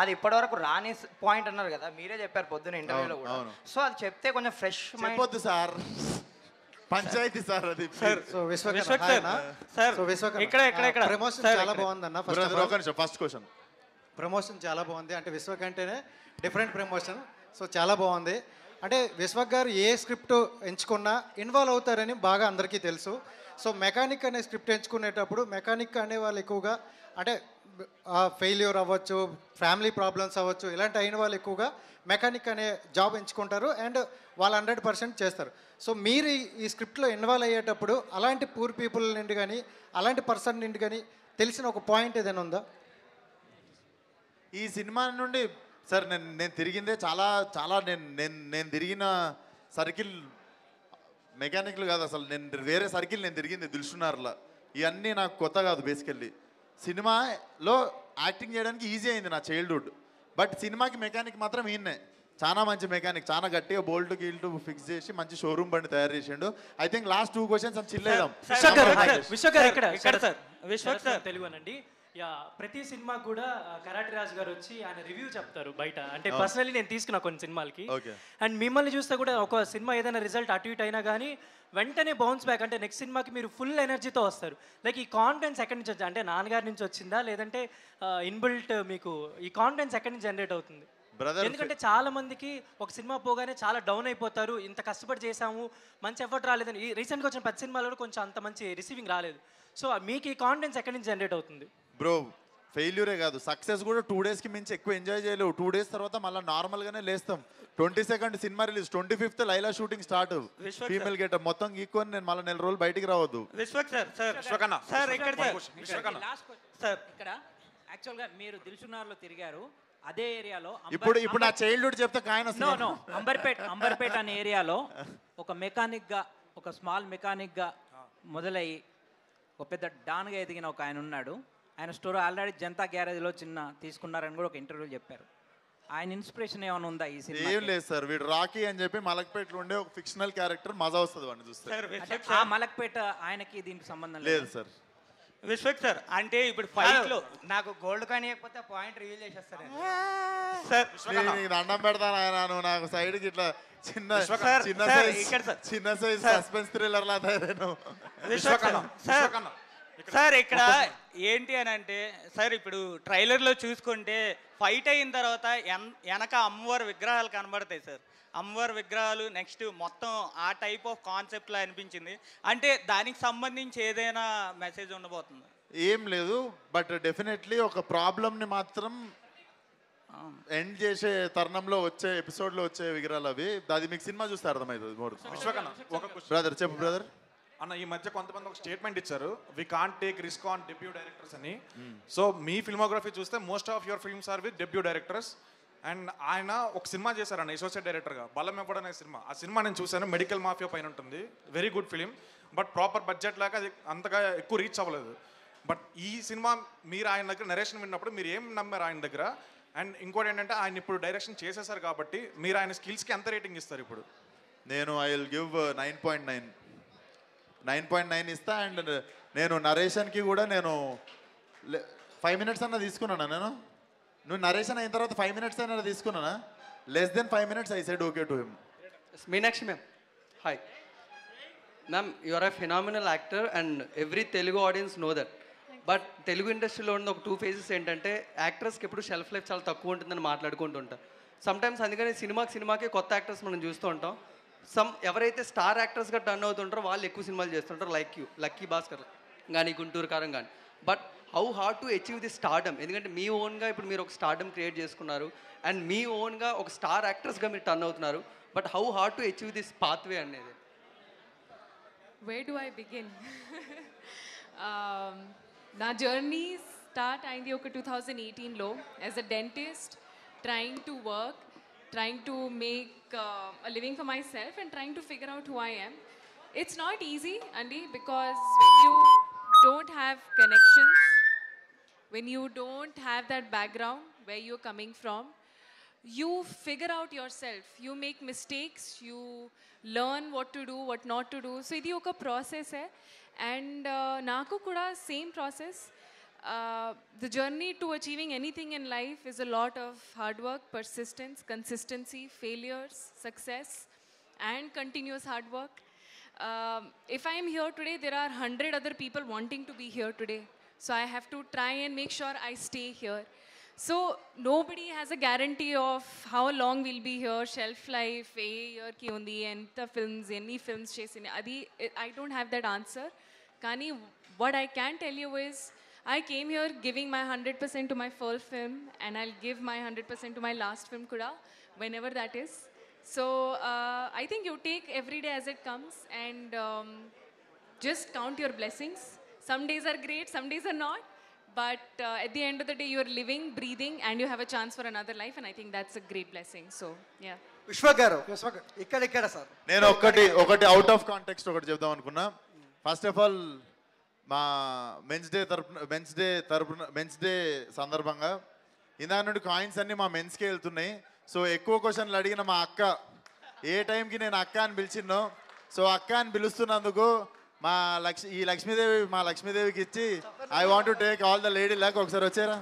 అది ఇప్పటివరకు రాని పాయింట్ అన్నారు కదా, మీరే చెప్పారు పొద్దున ఇంటర్వ్యూలో కూడా. సో అది చెప్తే కొంచెం ఫ్రెష్ చెప్పొద్దు సార్, పంచాయతీ సార్ అది. ప్రమోషన్ చాలా బాగుందన్న. ఫస్ట్ క్వశ్చన్, ప్రమోషన్ చాలా బాగుంది. అంటే విశ్వక్ అంటేనే డిఫరెంట్ ప్రమోషన్. సో చాలా బాగుంది. అంటే విశ్వక్ గారు ఏ స్క్రిప్ట్ ఎంచుకున్నా ఇన్వాల్వ్ అవుతారని బాగా అందరికీ తెలుసు. సో మెకానిక్ అనే స్క్రిప్ట్ ఎంచుకునేటప్పుడు మెకానిక్ అనే వాళ్ళు ఎక్కువగా అంటే ఫెయిల్యూర్ అవ్వచ్చు, ఫ్యామిలీ ప్రాబ్లమ్స్ అవ్వచ్చు, ఇలాంటి అయిన వాళ్ళు ఎక్కువగా మెకానిక్ అనే జాబ్ ఎంచుకుంటారు అండ్ వాళ్ళు 100% చేస్తారు. సో మీరు ఈ స్క్రిప్ట్లో ఇన్వాల్వ్ అయ్యేటప్పుడు అలాంటి పూర్ పీపుల్ నుండి కానీ అలాంటి పర్సన్ నుండి కానీ తెలిసిన ఒక పాయింట్ ఏదైనా ఉందా? ఈ సినిమా నుండి సార్ నేను తిరిగిందే చాలా నేను తిరిగిన సర్కిల్ మెకానిక్లు కాదు అసలు. నేను వేరే సర్కిల్ నేను తిరిగింది దిల్సున్నారులా. ఇవన్నీ నాకు కొత్త కాదు బేసికల్లీ. సినిమాలో యాక్టింగ్ చేయడానికి ఈజీ అయింది నా చైల్డ్హుడ్. బట్ సినిమాకి మెకానిక్ మాత్రం ఈయన్నే. చాలా మంచి మెకానిక్, చాలా గట్టిగా బోల్ట్ గీల్ట్ ఫిక్స్ చేసి మంచి షోరూమ్ బండి తయారు చేసిండు. ఐ థింక్ లాస్ట్ 2 క్వశ్చన్స్ అని చిల్లేదాం. విశ్వక్ సార్ తెలుగునండి. యా, ప్రతి సినిమాకి కూడా కరాటి రాజు గారు వచ్చి ఆయన రివ్యూ చెప్తారు బయట. అంటే పర్సనలీ నేను తీసుకున్నా కొన్ని సినిమాలకి. అండ్ మిమ్మల్ని చూస్తే కూడా ఒక సినిమా ఏదైనా రిజల్ట్ అటు ఇటు అయినా కానీ వెంటనే బౌన్స్ బ్యాక్, అంటే నెక్స్ట్ సినిమాకి మీరు ఫుల్ ఎనర్జీతో వస్తారు. లైక్ ఈ కాన్ఫిడెన్స్ ఎక్కడి నుంచి వచ్చింది? అంటే నాన్నగారి నుంచి వచ్చిందా, లేదంటే ఇన్బిల్ట్ మీకు ఈ కాన్ఫిడెన్స్ ఎక్కడి నుంచి జనరేట్ అవుతుంది? ఎందుకంటే చాలా మందికి ఒక సినిమా పోగానే చాలా డౌన్ అయిపోతారు. ఇంత కష్టపడి చేసాము, మంచి ఎఫర్ట్ రాలేదని. ఈ రీసెంట్గా వచ్చిన 10 సినిమాలలో కొంచెం అంత మంచి రిసీవింగ్ రాలేదు. సో మీకు ఈ కాన్ఫిడెన్స్ ఎక్కడి నుంచి జనరేట్ అవుతుంది? బ్రో ఫెయిల్యూరే కాదు, సక్సెస్ కూడా 2 డేస్కి మించి ఎక్కువ ఎంజాయ్ చేయలేవు. 2 డేస్ తర్వాత మళ్ళీ నార్మల్గానే లేస్తాం. 22nd cinema release, 25th Laila shooting start, female getup మొత్తం గీక్కొని నేను మళ్ళీ 4 రోజులు బయటికి రావద్దు. విశ్వక్ సార్ సార్ ఇక్కడ సార్ ఇక్కడ యాక్చువల్గా మీరు దిల్సున్నార్లో తిరిగారు. అదే ఏరియాలో ఇప్పుడు నా చైల్డ్హుడ్ చెప్తే కాయన అంబర్పేట్ అనే ఏరియాలో ఒక మెకానిక్గా, ఒక స్మాల్ మెకానిక్గా మొదలయ్యి ఒక పెద్ద డాన్గా ఎదిగిన ఒక ఆయన ఉన్నాడు. ఆయన స్టోర్ ఆల్రెడీ జనతా గ్యారేజ్లో చిన్న తీసుకున్నారని కూడా ఒక ఇంటర్వ్యూలో చెప్పారు. ఆయన ఇన్స్పిరేషన్ ఏమైనా ఉందా ఈ సినిమా? ఏం లేదు సార్, వీడు రాకీ అని చెప్పి మలక్పేటలో ఉండే ఒక ఫిక్షనల్ క్యారెక్టర్, మజా వస్తుంది వాడిని చూస్తే. ఆ మలక్పేట ఆయనకి దీనికి సంబంధం లేదు సార్. విశ్వక్ సార్ అంటే ఇప్పుడు ఫైట్లో నాకు గోల్డ్ కాయిన్ ఇవ్వకపోతే పాయింట్ రివీల్ చేసేస్తారు సార్. దండం పెడతాను ఆయన, నువ్వు నాకు సైడ్కి ఇట్లా చిన్న సైజ్ సస్పెన్స్ థ్రిల్లర్ లా తయారైనావు. సార్ ఇక్కడ ఏంటి అని అంటే సార్ ఇప్పుడు ట్రైలర్లో చూసుకుంటే ఫైట్ అయిన తర్వాత వెనక అమ్మవారి విగ్రహాలు కనబడతాయి సార్. అమ్మవారి విగ్రహాలు నెక్స్ట్ మొత్తం ఆ టైప్ ఆఫ్ కాన్సెప్ట్లో అనిపించింది. అంటే దానికి సంబంధించి ఏదైనా మెసేజ్ ఉండబోతుంది? ఏం లేదు, బట్ డెఫినెట్లీ ఒక ప్రాబ్లమ్ని మాత్రం ఎండ్ చేసే తరుణంలో వచ్చే ఎపిసోడ్లో వచ్చే విగ్రహాలు అవి. అది మీకు సినిమా చూస్తే అర్థమవుతుంది. బ్రదర్ చెప్పు బ్రదర్. అన్న ఈ మధ్య కొంతమంది ఒక స్టేట్మెంట్ ఇచ్చారు, we can't take risk on debut directors అని. సో మీ ఫిల్మోగ్రఫీ చూస్తే most of your films are with debut directors. And ఆయన ఒక సినిమా చేశారన్న అసోసియేట్ డైరెక్టర్గా, బలం ఎప్పుడు అనే సినిమా. ఆ సినిమా నేను చూశాను, మెడికల్ మాఫియా పైన ఉంటుంది. Very good film, but proper budget లాగా అది అంతగా ఎక్కువ రీచ్ అవ్వలేదు. బట్ ఈ సినిమా మీరు ఆయన దగ్గర నరేషన్ విన్నప్పుడు మీరు ఏం నమ్మారు ఆయన దగ్గర? అండ్ ఇంకోటి ఏంటంటే ఆయన ఇప్పుడు డైరెక్షన్ చేసేసారు కాబట్టి మీరు ఆయన స్కిల్స్కి ఎంత రేటింగ్ ఇస్తారు ఇప్పుడు? నేను ఐ విల్ గివ్ 9.9 ఇస్తా. అండ్ నేను నరేషన్కి కూడా నేను 5 minutes అన్న తీసుకున్నానా? నువ్వు నరేషన్ అయిన తర్వాత 5 minutes అయినా తీసుకున్నానా? Less than 5 minutes I said okay to him. Meenakshi ma'am, hi ma'am. You are a phenomenal actor and every Telugu audience know that. But Telugu ఇండస్ట్రీలో ఉన్న ఒక 2 phases ఏంటంటే యాక్టర్స్కి ఎప్పుడు షెల్ఫ్ లైఫ్ చాలా తక్కువ ఉంటుందని మాట్లాడుకుంటుంటారు. సమ్టైమ్స్ అందుకని సినిమాకి కొత్త యాక్టర్స్ మనం చూస్తూ ఉంటాం. ఎవరైతే స్టార్ యాక్టర్స్గా టర్న్ అవుతుంటారో వాళ్ళు ఎక్కువ సినిమాలు చేస్తుంటారు, లైక్ యూ, లక్కీ భాస్కర్ కానీ, గుంటూరు కారం కానీ. But how hard to achieve the stardom? ఎందుకంటే మీ ఓన్గా ఇప్పుడు మీరు ఒక స్టార్డమ్ క్రియేట్ చేసుకున్నారు అండ్ మీ ఓన్గా ఒక స్టార్ యాక్టర్స్గా మీరు టర్న్ అవుతున్నారు. But how hard to achieve this pathway అనేది? Where do I begin? నా జర్నీ స్టార్ట్ అయింది ఒక 2018లో as a dentist, trying to work, trying to make a living for myself and trying to figure out who I am. It's not easy, Andy, because when you don't have connections, when you don't have that background where you're coming from, you figure out yourself. You make mistakes, you learn what to do, what not to do. So idi oka process hai, and naku kuda same process. The journey to achieving anything in life is a lot of hard work, persistence, consistency, failures, success, and continuous hard work. If I am here today, there are 100 other people wanting to be here today. So I have to try and make sure I stay here. So nobody has a guarantee of how long we'll be here, shelf life, a year ki undi, enta films, any films chesini. Adi, I don't have that answer. Kani, what I can tell you is, I came here giving my 100% to my first film, and I'll give my 100% to my last film kuda, whenever that is. So I think you take every day as it comes, and just count your blessings. Some days are great, some days are not, But at the end of the day, you're living, breathing, and you have a chance for another life, and I think that's a great blessing. So, yeah. విశ్వ గారు ఇక్కడ sir నేను ఒకటి out of context ఒకటి చెప్దాం అనుకున్నా. First of all మా men's day సందర్భంగా ఇందాక నుండి కాయిన్స్ అన్ని మా మెన్స్కే వెళ్తున్నాయి. సో ఎక్కువ క్వశ్చన్లు అడిగిన మా అక్క ఏ టైంకి నేను అక్క అని పిలిచిన్నో, సో అక్క అని పిలుస్తున్నందుకు మా లక్ష్మీదేవికి ఇచ్చి I want to take all the lady luck. ఒకసారి వచ్చారా?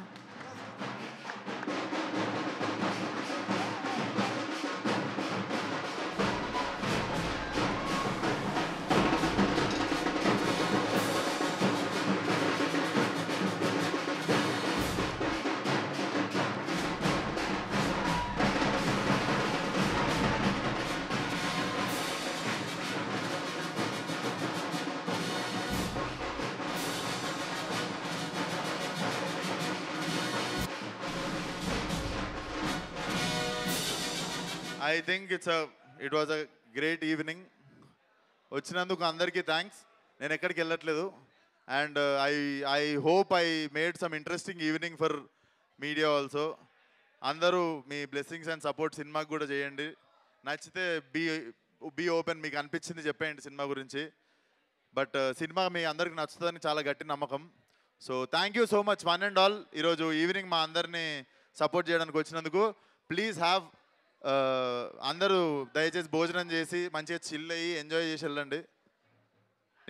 I think it was a great evening. వచ్చినందుకు అందరికీ థ్యాంక్స్. నేను ఎక్కడికి వెళ్ళట్లేదు. And I hope I made some interesting evening for media also. అందరూ మీ బ్లెస్సింగ్స్ అండ్ సపోర్ట్ సినిమాకి కూడా చేయండి. నచ్చితే బీ ఓపెన్, మీకు అనిపించింది చెప్పేయండి సినిమా గురించి. బట్ సినిమా మీ అందరికి నచ్చుతుందని చాలా గట్టి నమ్మకం. So thank you so much one and all. ఈరోజు ఈవినింగ్ మా అందరినీ సపోర్ట్ చేయడానికి వచ్చినందుకు. ప్లీజ్ హ్యావ్ అందరూ దయచేసి భోజనం చేసి మంచిగా చిల్ అయ్యి ఎంజాయ్ చేసి వెళ్ళండి.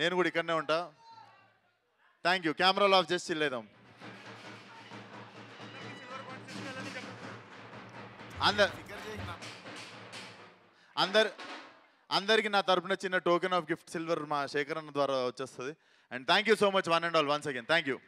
నేను కూడా ఇక్కడనే ఉంటా. Thank you. కెమెరాలు ఆఫ్ చేసి చిల్ అవుదాం. అందరికి నా తరపున చిన్న టోకెన్ ఆఫ్ గిఫ్ట్ సిల్వర్ మా శేఖర్ అన్న ద్వారా వచ్చేస్తుంది. And thank you so much one and all once again. Thank you.